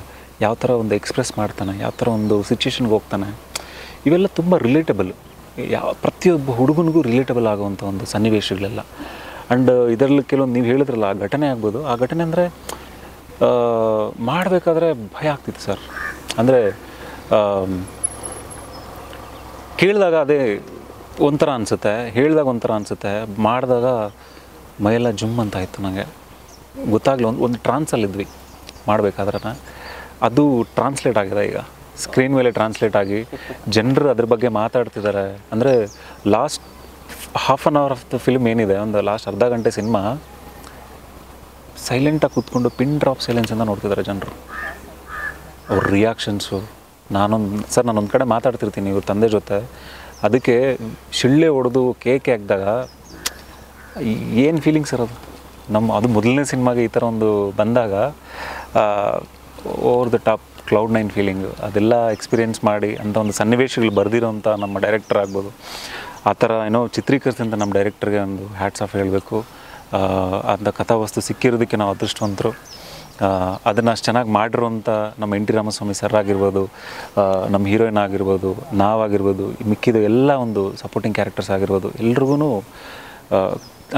ಯಾವ ಥರ ಒಂದು ಎಕ್ಸ್ಪ್ರೆಸ್ ಮಾಡ್ತಾನೆ, ಯಾವ ಥರ ಒಂದು ಸಿಚುವೇಶನ್ಗೆ ಹೋಗ್ತಾನೆ, ಇವೆಲ್ಲ ತುಂಬ ರಿಲೇಟಬಲ್, ಪ್ರತಿಯೊಬ್ಬ ಹುಡುಗನಿಗೂ ರಿಲೇಟಬಲ್ ಆಗುವಂಥ ಒಂದು ಸನ್ನಿವೇಶಗಳೆಲ್ಲ. ಆ್ಯಂಡ್ ಇದರಲ್ಲಿ ಕೆಲವೊಂದು ನೀವು ಹೇಳಿದ್ರಲ್ಲ ಆ ಘಟನೆ ಆಗ್ಬೋದು, ಆ ಘಟನೆ ಅಂದರೆ ಮಾಡಬೇಕಾದ್ರೆ ಭಯ ಆಗ್ತಿತ್ತು ಸರ್. ಅಂದರೆ ಕೇಳಿದಾಗ ಅದೇ ಒಂಥರ ಅನಿಸುತ್ತೆ, ಹೇಳಿದಾಗ ಒಂಥರ ಅನಿಸುತ್ತೆ, ಮಾಡಿದಾಗ ಮೈಯೆಲ್ಲ ಜುಮ್ ಅಂತ ಆಯಿತು ನನಗೆ. ಗೊತ್ತಾಗಲಿ ಒಂದು ಟ್ರಾನ್ಸಲ್ಲಿದ್ವಿ ಮಾಡಬೇಕಾದ್ರೆ, ಅದು ಟ್ರಾನ್ಸ್ಲೇಟ್ ಆಗಿದೆ ಈಗ ಸ್ಕ್ರೀನ್ ಮೇಲೆ ಟ್ರಾನ್ಸ್ಲೇಟ್ ಆಗಿ ಜನರು ಅದ್ರ ಬಗ್ಗೆ ಮಾತಾಡ್ತಿದ್ದಾರೆ. ಅಂದರೆ last half an hour of the film ಏನಿದೆ, ಒಂದು ಲಾಸ್ಟ್ ಅರ್ಧ ಗಂಟೆ ಸಿನಿಮಾ ಸೈಲೆಂಟಾಗಿ ಕೂತ್ಕೊಂಡು ಪಿನ್ ಡ್ರಾಪ್ ಸೈಲೆನ್ಸಿಂದ ನೋಡ್ತಿದ್ದಾರೆ ಜನರು. ಅವ್ರ ರಿಯಾಕ್ಷನ್ಸು, ನಾನೊಂದು ಕಡೆ ಮಾತಾಡ್ತಿರ್ತೀನಿ ಇವ್ರ ತಂದೆ ಜೊತೆ, ಅದಕ್ಕೆ ಶಿಳ್ಳೆ ಹೊಡೆದು ಕೇಕೆ ಹಾಕಿದಾಗ ಏನು ಫೀಲಿಂಗ್ಸ್ ಇರೋದು ಅದು ಮೊದಲನೇ ಸಿನಿಮಾಗೆ ಈ ಥರ ಒಂದು ಬಂದಾಗ over the top cloud 9 feeling ಅದೆಲ್ಲ ಎಕ್ಸ್ಪೀರಿಯೆನ್ಸ್ ಮಾಡಿ ಅಂತ ಒಂದು ಸನ್ನಿವೇಶಗಳು ಬರೆದಿರೋಂಥ ನಮ್ಮ ಡೈರೆಕ್ಟರ್ ಆಗ್ಬೋದು, ಆ ಥರ ಏನೋ ಚಿತ್ರೀಕರಿಸಿದಂಥ ನಮ್ಮ ಡೈರೆಕ್ಟರ್ಗೆ ಒಂದು ಹ್ಯಾಟ್ಸ್ ಆಫ್ ಹೇಳಬೇಕು. ಅಂಥ ಕಥಾವಸ್ತು ಸಿಕ್ಕಿರೋದಕ್ಕೆ ನಾವು ಅದೃಷ್ಟವಂತರು. ಅದನ್ನು ಅಷ್ಟು ಚೆನ್ನಾಗಿ ಮಾಡಿರೋಂಥ ನಮ್ಮ ಎನ್ ಟಿ ರಾಮಸ್ವಾಮಿ ಸರ್ ಆಗಿರ್ಬೋದು, ನಮ್ಮ ಹೀರೋಯಿನ್ ಆಗಿರ್ಬೋದು, ನಾವಾಗಿರ್ಬೋದು, ಮಿಕ್ಕಿದ ಎಲ್ಲ ಒಂದು ಸಪೋರ್ಟಿಂಗ್ ಕ್ಯಾರೆಕ್ಟರ್ಸ್ ಆಗಿರ್ಬೋದು, ಎಲ್ರಿಗೂ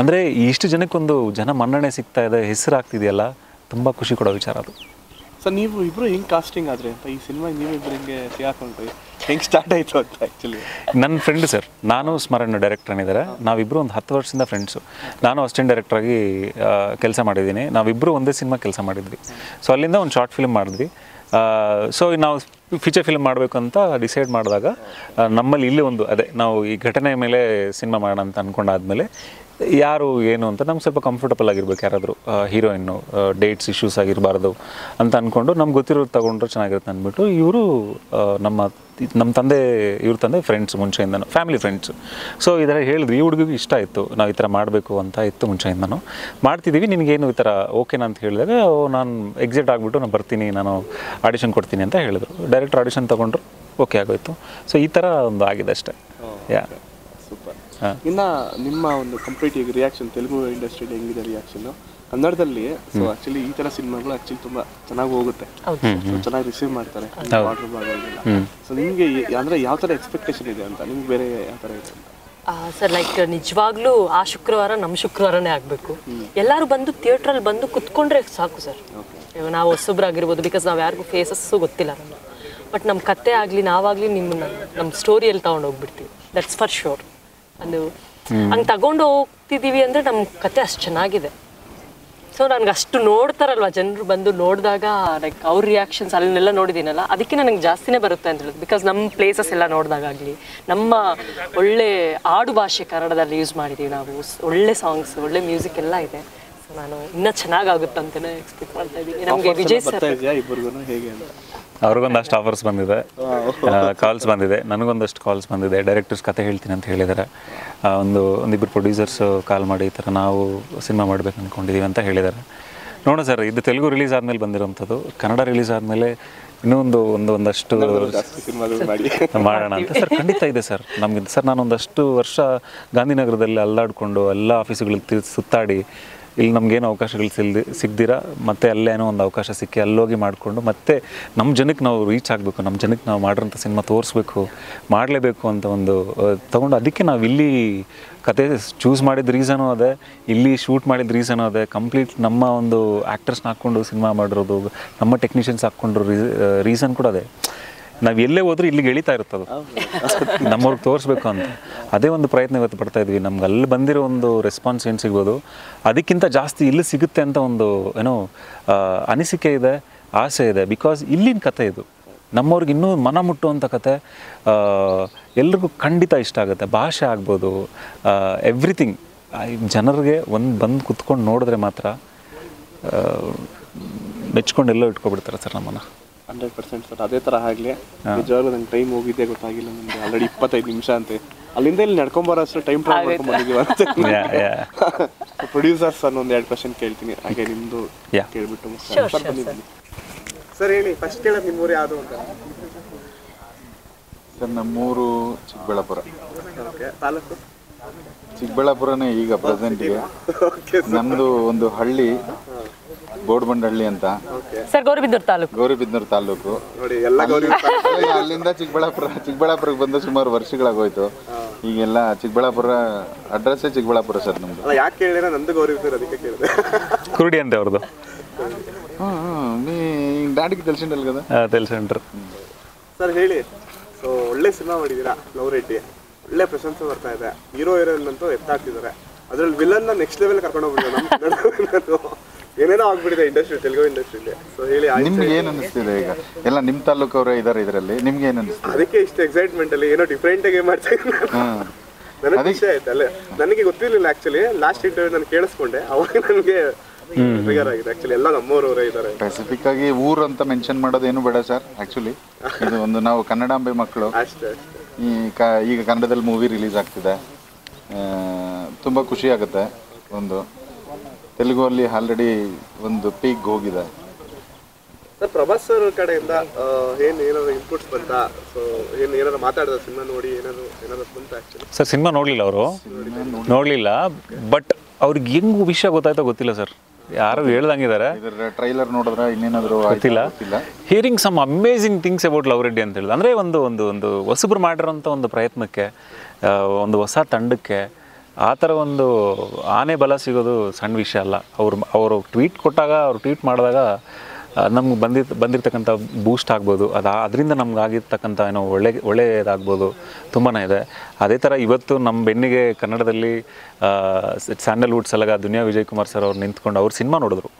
ಅಂದರೆ ಇಷ್ಟು ಜನಕ್ಕೊಂದು ಜನ ಮನ್ನಣೆ ಸಿಗ್ತಾ ಇದೆ, ಹೆಸರು ಆಗ್ತಿದೆಯಲ್ಲ, ತುಂಬ ಖುಷಿ ಕೊಡೋ ವಿಚಾರ ಅದು. ಸರ್ ನೀವು ಇಬ್ಬರು ಹೆಂಗೆ ಕಾಸ್ಟಿಂಗ್ ಆದರೆ ಅಂತ ಈ ಸಿನಿಮಾ ನೀವಿಬ್ಬರು ಹೆಂಗೆ ಸಿಗಾಕೊಂಡ್ರಿ, ಹೆಂಗೆ ಸ್ಟಾರ್ಟ್ ಆಯಿತು ಅಂತ? ಆ್ಯಕ್ಚುಲಿ ನನ್ನ ಫ್ರೆಂಡ್ ಸರ್, ನಾನು ಸ್ಮರಣ ಡೈರೆಕ್ಟರ್ ಏನಿದ್ದಾರೆ, ನಾವಿಬ್ಬರು ಒಂದು 10 ವರ್ಷದಿಂದ ಫ್ರೆಂಡ್ಸು. ನಾನು ಅಸಿಸ್ಟೆಂಟ್ ಡೈರೆಕ್ಟ್ರಾಗಿ ಕೆಲಸ ಮಾಡಿದ್ದೀನಿ, ನಾವಿಬ್ಬರು ಒಂದೇ ಸಿನಿಮಾ ಕೆಲಸ ಮಾಡಿದ್ವಿ. ಸೊ ಅಲ್ಲಿಂದ ಒಂದು ಶಾರ್ಟ್ ಫಿಲ್ಮ್ ಮಾಡಿದ್ವಿ. ಸೊ ನಾವು ಫೀಚರ್ ಫಿಲ್ಮ್ ಮಾಡಬೇಕು ಅಂತ ಡಿಸೈಡ್ ಮಾಡಿದಾಗ ನಮ್ಮಲ್ಲಿ ಇಲ್ಲಿ ಒಂದು ಅದೇ ನಾವು ಈ ಘಟನೆ ಮೇಲೆ ಸಿನಿಮಾ ಮಾಡೋಣ ಅಂತ ಅಂದ್ಕೊಂಡಾದ್ಮೇಲೆ ಯಾರು ಏನು ಅಂತ ನಮ್ಗೆ ಸ್ವಲ್ಪ ಕಂಫರ್ಟಬಲ್ ಆಗಿರ್ಬೇಕು, ಯಾರಾದರೂ ಹೀರೋಯಿನ್ನು ಡೇಟ್ಸ್ ಇಶ್ಯೂಸ್ ಆಗಿರಬಾರ್ದು ಅಂತ ಅಂದ್ಕೊಂಡು ನಮ್ಗೆ ಗೊತ್ತಿರೋದು ತೊಗೊಂಡ್ರೆ ಚೆನ್ನಾಗಿರುತ್ತೆ ಅಂದ್ಬಿಟ್ಟು ಇವರು ನಮ್ಮ ತಂದೆ ಇವ್ರ ತಂದೆ ಫ್ರೆಂಡ್ಸ್ ಮುಂಚೆಯಿಂದನೂ, ಫ್ಯಾಮಿಲಿ ಫ್ರೆಂಡ್ಸು. ಸೊ ಈ ಥರ ಹೇಳಿದ್ವಿ, ಈ ಹುಡುಗಿಗೆ ಇಷ್ಟ ಇತ್ತು, ನಾವು ಈ ಥರ ಮಾಡಬೇಕು ಅಂತ ಇತ್ತು ಮುಂಚೆಯಿಂದನೂ, ಮಾಡ್ತಿದ್ದೀವಿ, ನಿನಗೇನು ಈ ಥರ ಓಕೆನಾ ಅಂತ ಹೇಳಿದಾಗ ನಾನು ಎಕ್ಸಿಟ್ ಆಗಿಬಿಟ್ಟು ನಾನು ಬರ್ತೀನಿ, ನಾನು ಆಡಿಷನ್ ಕೊಡ್ತೀನಿ ಅಂತ ಹೇಳಿದ್ರು. ಡೈರೆಕ್ಟರ್ ಆಡಿಷನ್ ತೊಗೊಂಡ್ರು, ಓಕೆ ಆಗೋಯ್ತು. ಸೊ ಈ ಥರ ಒಂದು ಆಗಿದೆ ಅಷ್ಟೇ. ಸೂಪರ್. ಇನ್ನು ನಿಮ್ಮ ಒಂದು ಕಂಪ್ಲೀಟ್ ಈಗ ರಿಯಾಕ್ಷನ್ ತೆಲುಗು ಇಂಡಸ್ಟ್ರಿಯಲ್ಲಿ ಹೆಂಗಿದೆ ರಿಯಾಕ್ಷನ್ನು ಕನ್ನಡದಲ್ಲಿ? ಸೊ ಆ್ಯಕ್ಚುಲಿ ಈ ಥರ ಸಿನಿಮಾಗಳು ಆ್ಯಕ್ಚುಲಿ ತುಂಬ ಚೆನ್ನಾಗಿ ಹೋಗುತ್ತೆ, ಚೆನ್ನಾಗಿ ರಿಸೀವ್ ಮಾಡ್ತಾರೆ ಆರ್ಡರ್ ಮಾಡೋದಿಲ್ಲ. ಸೊ ನಿಮಗೆ ಅಂದರೆ ಯಾವ ಥರ ಎಕ್ಸ್ಪೆಕ್ಟೇಷನ್ ಇದೆ ಅಂತ, ನಿಮ್ಗೆ ಬೇರೆ ಯಾವ ಥರ ಇದೆ ಅಂತ? ಸರ್ ಲೈಕ್ ನಿಜವಾಗ್ಲೂ ಆ ಶುಕ್ರವಾರ ನಮ್ಮ ಶುಕ್ರವಾರನೇ ಆಗಬೇಕು. ಎಲ್ಲರೂ ಬಂದು ಥಿಯೇಟ್ರಲ್ಲಿ ಬಂದು ಕುತ್ಕೊಂಡ್ರೆ ಸಾಕು ಸರ್. ನಾವು ಹೊಸಬ್ರಾಗಿರ್ಬೋದು, ಬಿಕಾಸ್ ನಾವು ಯಾರಿಗೂ ಫೇಸಸ್ಸು ಗೊತ್ತಿಲ್ಲ ನಮಗೆ, ಬಟ್ ನಮ್ಮ ಕತೆ ಆಗಲಿ ನಾವಾಗಲಿ ನಿಮ್ಮನ್ನ ನಮ್ಮ ಸ್ಟೋರಿಯಲ್ಲಿ ತೊಗೊಂಡು ಹೋಗ್ಬಿಡ್ತೀವಿ, ದಟ್ಸ್ ಫಾರ್ ಶೋರ್. ಅದು ಹಂಗೆ ತಗೊಂಡು ಹೋಗ್ತಿದ್ದೀವಿ ಅಂದರೆ ನಮ್ಮ ಕತೆ ಅಷ್ಟು ಚೆನ್ನಾಗಿದೆ. ಸೊ ನನಗೆ ಅಷ್ಟು ನೋಡ್ತಾರಲ್ವ ಜನರು ಬಂದು ನೋಡಿದಾಗ ಲೈಕ್ ಅವ್ರ ರಿಯಾಕ್ಷನ್ಸ್ ಅಲ್ಲೆಲ್ಲ ನೋಡಿದ್ದೀನಲ್ಲ, ಅದಕ್ಕೆ ನನಗೆ ಜಾಸ್ತಿನೇ ಬರುತ್ತೆ ಅಂತ ಹೇಳೋದು. ಬಿಕಾಸ್ ನಮ್ಮ ಪ್ಲೇಸಸ್ ಎಲ್ಲ ನೋಡಿದಾಗಲಿ, ನಮ್ಮ ಒಳ್ಳೆ ಆಡು ಭಾಷೆ ಕನ್ನಡದಲ್ಲಿ ಯೂಸ್ ಮಾಡಿದ್ದೀವಿ ನಾವು, ಒಳ್ಳೆ ಸಾಂಗ್ಸ್, ಒಳ್ಳೆ ಮ್ಯೂಸಿಕ್ ಎಲ್ಲ ಇದೆ. ಸೊ ನಾನು ಇನ್ನೂ ಚೆನ್ನಾಗಾಗುತ್ತೆ ಅಂತಲೇ ಎಕ್ಸ್ಪೆಕ್ಟ್ ಮಾಡ್ತಾ ಇದ್ದೀನಿ. ನಮಗೆ ವಿಜಯ್ ಸರ್ ಹೇಗೆ ಅಂತ ಅವ್ರಿಗೊಂದಷ್ಟು ಆಫರ್ಸ್ ಬಂದಿದೆ, ಕಾಲ್ಸ್ ಬಂದಿದೆ, ನನಗೊಂದಷ್ಟು ಕಾಲ್ಸ್ ಬಂದಿದೆ. ಡೈರೆಕ್ಟರ್ಸ್ ಕತೆ ಹೇಳ್ತೀನಿ ಅಂತ ಹೇಳಿದ್ದಾರೆ. ಒಂದಿಬ್ಬರು ಪ್ರೊಡ್ಯೂಸರ್ಸ್ ಕಾಲ್ ಮಾಡಿ ಈ ಥರ ನಾವು ಸಿನಿಮಾ ಮಾಡಬೇಕು ಅಂದ್ಕೊಂಡಿದ್ದೀವಿ ಅಂತ ಹೇಳಿದ್ದಾರೆ. ನೋಡೋಣ ಸರ್, ಇದು ತೆಲುಗು ರಿಲೀಸ್ ಆದಮೇಲೆ ಬಂದಿರೋಂಥದ್ದು. ಕನ್ನಡ ರಿಲೀಸ್ ಆದಮೇಲೆ ಇನ್ನೂ ಒಂದಷ್ಟು ಮಾಡೋಣ ಅಂತ ಸರ್. ಖಂಡಿತ ಇದೆ ಸರ್ ನಮಗೆ. ಸರ್ ನಾನೊಂದಷ್ಟು ವರ್ಷ ಗಾಂಧಿನಗರದಲ್ಲಿ ಅಲ್ಲಾಡಿಕೊಂಡು ಎಲ್ಲ ಆಫೀಸುಗಳಿಗೆ ಸುತ್ತಾಡಿ ಇಲ್ಲಿ ನಮಗೇನು ಅವಕಾಶಗಳು ಸಿಗ್ದಿರ ಮತ್ತೆ ಅಲ್ಲೇನೋ ಒಂದು ಅವಕಾಶ ಸಿಕ್ಕಿ ಅಲ್ಲೋಗಿ ಮಾಡಿಕೊಂಡು ಮತ್ತೆ ನಮ್ಮ ಜನಕ್ಕೆ ನಾವು ರೀಚ್ ಆಗಬೇಕು, ನಮ್ಮ ಜನಕ್ಕೆ ನಾವು ಮಾಡಿರೋಂಥ ಸಿನಿಮಾ ತೋರಿಸ್ಬೇಕು, ಮಾಡಲೇಬೇಕು ಅಂತ ಒಂದು ತೊಗೊಂಡು ಅದಕ್ಕೆ ನಾವು ಇಲ್ಲಿ ಕತೆ ಚೂಸ್ ಮಾಡಿದ ರೀಸನು ಅದೇ, ಇಲ್ಲಿ ಶೂಟ್ ಮಾಡಿದ ರೀಸನು ಅದೇ. ಕಂಪ್ಲೀಟ್ ನಮ್ಮ ಒಂದು ಆ್ಯಕ್ಟರ್ಸ್ನ ಹಾಕ್ಕೊಂಡು ಸಿನಿಮಾ ಮಾಡಿರೋದು, ನಮ್ಮ ಟೆಕ್ನಿಷಿಯನ್ಸ್ ಹಾಕ್ಕೊಂಡ್ರು ರೀಸನ್ ಕೂಡ ಅದೇ. ನಾವು ಎಲ್ಲೇ ಹೋದ್ರೂ ಇಲ್ಲಿಗೆ ಎಳಿತಾ ಇರುತ್ತದು, ನಮ್ಮವ್ರಿಗೆ ತೋರಿಸ್ಬೇಕು ಅಂತ. ಅದೇ ಒಂದು ಪ್ರಯತ್ನ ಇವತ್ತು ಪಡ್ತಾ ಇದ್ವಿ. ನಮ್ಗೆ ಅಲ್ಲಿ ಬಂದಿರೋ ಒಂದು ರೆಸ್ಪಾನ್ಸ್ ಏನು ಸಿಗ್ಬೋದು ಅದಕ್ಕಿಂತ ಜಾಸ್ತಿ ಇಲ್ಲಿ ಸಿಗುತ್ತೆ ಅಂತ ಒಂದು ಏನೋ ಅನಿಸಿಕೆ ಇದೆ, ಆಸೆ ಇದೆ. ಬಿಕಾಸ್ ಇಲ್ಲಿನ ಕತೆ ಇದು ನಮ್ಮವ್ರಿಗೆ ಇನ್ನೂ ಮನ ಮುಟ್ಟುವಂಥ ಕತೆ, ಎಲ್ರಿಗೂ ಖಂಡಿತ ಇಷ್ಟ ಆಗುತ್ತೆ. ಭಾಷೆ ಆಗ್ಬೋದು, ಎವ್ರಿಥಿಂಗ್ ಜನರಿಗೆ ಬಂದು ಕುತ್ಕೊಂಡು ನೋಡಿದ್ರೆ ಮಾತ್ರ ಮೆಚ್ಕೊಂಡು ಎಲ್ಲೋ ಇಟ್ಕೊಬಿಡ್ತಾರೆ ಸರ್ ನಮ್ಮನ್ನು. 100% ಸರ್, ಅದೇ ಥರ ಆಗಲಿ. ನಿಜವಾಗ್ಲೂ ನಂಗೆ ಟೈಮ್ ಹೋಗಿದ್ದೆ ಗೊತ್ತಾಗಿಲ್ಲ. ನನಗೆ ಆಲ್ರೆಡಿ 25 ನಿಮಿಷ ಅಂತೆ ಅಲ್ಲಿಂದ ಇಲ್ಲಿ ನಡ್ಕೊಂಬರೋ ಅಷ್ಟು ಟೈಮ್ ಟ್ರಾವೆಲ್ ಮಾಡ್ಕೊಂಡು ಬಂದಿದ್ದೀವಿ ಅಂತ. ಪ್ರೊಡ್ಯೂಸರ್ಸ್ ಅನ್ನೊಂದು 2 ಕ್ವಶನ್ ಕೇಳ್ತೀನಿ, ಹಾಗೆ ನಿಮ್ಮದು ಕೇಳ್ಬಿಟ್ಟು ಸರ್ ಬಂದಿದ್ದೀನಿ. ಸರ್ ಹೇಳಿ, ಫಸ್ಟ್ ಕೇಳೋದು ನಿಮ್ಮೂರು ಯಾವುದು ಅಂತ. ಸರ್ ನಮ್ಮೂರು ಚಿಕ್ಕಬಳ್ಳಾಪುರ. ಓಕೆ, ತಾಲೂಕು ಚಿಕ್ಕಬಳ್ಳಾಪುರನೇ ಈಗ ಪ್ರೆಸೆಂಟ್ಗೆ. ನಮ್ಮದು ಒಂದು ಹಳ್ಳಿ ಬೋಡ್ಬಂಡಹಳ್ಳಿ ಅಂತ, ಸರ್ ಗೌರಿಬಿದನೂರು ತಾಲೂಕು. ಗೌರಿಬಿದನೂರು ತಾಲೂಕು ನೋಡಿ, ಎಲ್ಲ ಅಲ್ಲಿಂದ ಚಿಕ್ಕಬಳ್ಳಾಪುರಕ್ಕೆ ಬಂದ ಸುಮಾರು ವರ್ಷಗಳಾಗೋಯ್ತು. ಈಗೆಲ್ಲ ಚಿಕ್ಕಬಳ್ಳಾಪುರ ಅಡ್ರೆಸ್ಸೇ ಚಿಕ್ಕಬಳ್ಳಾಪುರ ಸರ್ ನಮ್ದು. ಯಾಕೆ ಕೇಳಿದ್ರೆ ನಂದು ಗೌರಿಬಿದನೂರು, ಅದಕ್ಕೆ ಕೇಳಿದೆ. ಕುರುಡಿ ಅಂತೆ ಅವ್ರದ್ದು. మీ డాడీకి తెలిసిండాలి కదా. తెలిసింటారు. ಸರ್ ಹೇಳಿ, ಸೊ ಒಳ್ಳೆ ಸಿನಿಮಾ ಮಾಡಿದ್ದೀರಾ ಲವ್ ರೆಡ್ಡಿ, ಒಳ್ಳೆ ಪ್ರಶಂಸೆ ಬರ್ತಾ ಇದೆ. ಹೀರೋಯಿನ್ ಅಂತೂ ಎತ್ತಾಡ್ತಿದ್ದಾರೆ. ಅದ್ರಲ್ಲಿ ವಿಲನ್ನ ನೆಕ್ಸ್ಟ್ ಲೆವೆಲ್ ಕರ್ಕೊಂಡು ಹೋಗ್ಬಿಟ್ಟಿದೆ. ಏನೇನೋ ಆಗ್ಬಿಟ್ಟಿದೆ ಇಂಡಸ್ಟ್ರಿ, ತೆಲುಗು ಇಂಡಸ್ಟ್ರಿಲಿ. ಸೊ ಹೇಳಿ, ನಿಮ್ಗೆ ಏನು ಅನಿಸ್ತಿದೆ? ಈಗ ಎಲ್ಲ ನಿಮ್ಮ ತಾಲೂಕವರೇ ಇದ್ದಾರೆ ಇದರಲ್ಲಿ, ನಿಮ್ಗೆ ಏನು ಅನಿಸ್ತಿದೆ? ಅದಕ್ಕೆ ಇಷ್ಟು ಎಕ್ಸೈಟ್ಮೆಂಟ್ ಅಲ್ಲಿ ಏನೋ ಡಿಫ್ರೆಂಟ್ ಆಗಿ ಮಾಡ್ತಾ ಇದ್ದೀನಿ. ನನಗೆ ಖುಷಿ ಆಯ್ತು. ಅಲ್ಲೇ ನನಗೆ ಗೊತ್ತಿರಲಿಲ್ಲ ಆಕ್ಚುಲಿ. ಲಾಸ್ಟ್ ಇಂಟರ್ವ್ಯೂ ನಾನು ಕೇಳಿಸ್ಕೊಂಡೆ, ಅವಾಗ ನನಗೆ ಟ್ರಿಗರ್ ಆಗಿದೆ. ಆಕ್ಚುಲಿ ಎಲ್ಲ ನಮ್ಮವರವರೇ ಇದ್ದಾರೆ. ಸ್ಪೆಸಿಫಿಕ್ ಆಗಿ ಊರು ಅಂತ ಮೆನ್ಷನ್ ಮಾಡೋದೇನು ಬೇಡ ಸರ್. ಆಕ್ಚುಲಿ ಇದು ಒಂದು ನಾವು ಕನ್ನಡಾಂಬೆ ಮಕ್ಕಳು. ಅಷ್ಟೇ. ಈಗ ಕನ್ನಡದಲ್ಲಿ ಮೂವಿ ರಿಲೀಸ್ ಆಗ್ತಿದೆ, ತುಂಬ ಖುಷಿ ಆಗುತ್ತೆ. ಒಂದು ತೆಲುಗಲ್ಲಿ ಆಲ್ರೆಡಿ ಒಂದು ಪೀಕ್ ಹೋಗಿದೆ. ಸರ್ ಪ್ರಭಾಸ್ ಸರ್ ಕಡೆಯಿಂದ ಏನಾದ್ರು ಇನ್ಪುಟ್ಸ್ ಬಂತಾ? ಸೊ ಏನಾದ್ರು ಮಾತಾಡಿದ ಸಿನಿಮಾ ನೋಡಿ ಏನಾದ್ರು ಬಂತ? ಆ್ಯಕ್ಚುಲಿ ಸರ್ ಸಿನಿಮಾ ನೋಡಲಿಲ್ಲ, ಅವರು ನೋಡಲಿಲ್ಲ. ಬಟ್ ಅವ್ರಿಗೆ ಹೆಂಗೆ ವಿಷಯ ಗೊತ್ತಾಯ್ತೋ ಗೊತ್ತಿಲ್ಲ ಸರ್. ಯಾರು ಹೇಳ್ದಂಗಿದ್ದಾರೆ, ಟ್ರೈಲರ್ ನೋಡಿದ್ರೆ ಇನ್ನೇನಾದರೂ ಗೊತ್ತಿಲ್ಲ. Hearing some amazing things about Love Reddy ಅಂತ ಹೇಳಿದ್ರು. ಅಂದರೆ ಒಂದು ಹೊಸಬ್ರು ಮಾಡಿರೋಂಥ ಒಂದು ಪ್ರಯತ್ನಕ್ಕೆ, ಒಂದು ಹೊಸ ತಂಡಕ್ಕೆ ಆ ಥರ ಒಂದು ಆನೆ ಬಲ ಸಿಗೋದು ಸಣ್ಣ ವಿಷಯ ಅಲ್ಲ. ಅವರು ಟ್ವೀಟ್ ಕೊಟ್ಟಾಗ, ಅವ್ರು ಟ್ವೀಟ್ ಮಾಡಿದಾಗ ನಮ್ಗೆ ಬಂದಿರತಕ್ಕಂಥ ಬೂಸ್ಟ್ ಆಗ್ಬೋದು, ಅದರಿಂದ ನಮ್ಗೆ ಆಗಿರ್ತಕ್ಕಂಥ ಏನೋ ಒಳ್ಳೆಯದಾಗ್ಬೋದು, ತುಂಬಾ ಇದೆ. ಅದೇ ಥರ ಇವತ್ತು ನಮ್ಮ ಬೆನ್ನಿಗೆ ಕನ್ನಡದಲ್ಲಿ ಸ್ಯಾಂಡಲ್ವುಡ್ ಸಲಗ ದುನಿಯಾ ವಿಜಯ್ ಕುಮಾರ್ ಸರ್ ಅವ್ರು ನಿಂತ್ಕೊಂಡು ಅವ್ರು ಸಿನಿಮಾ ನೋಡಿದ್ರು.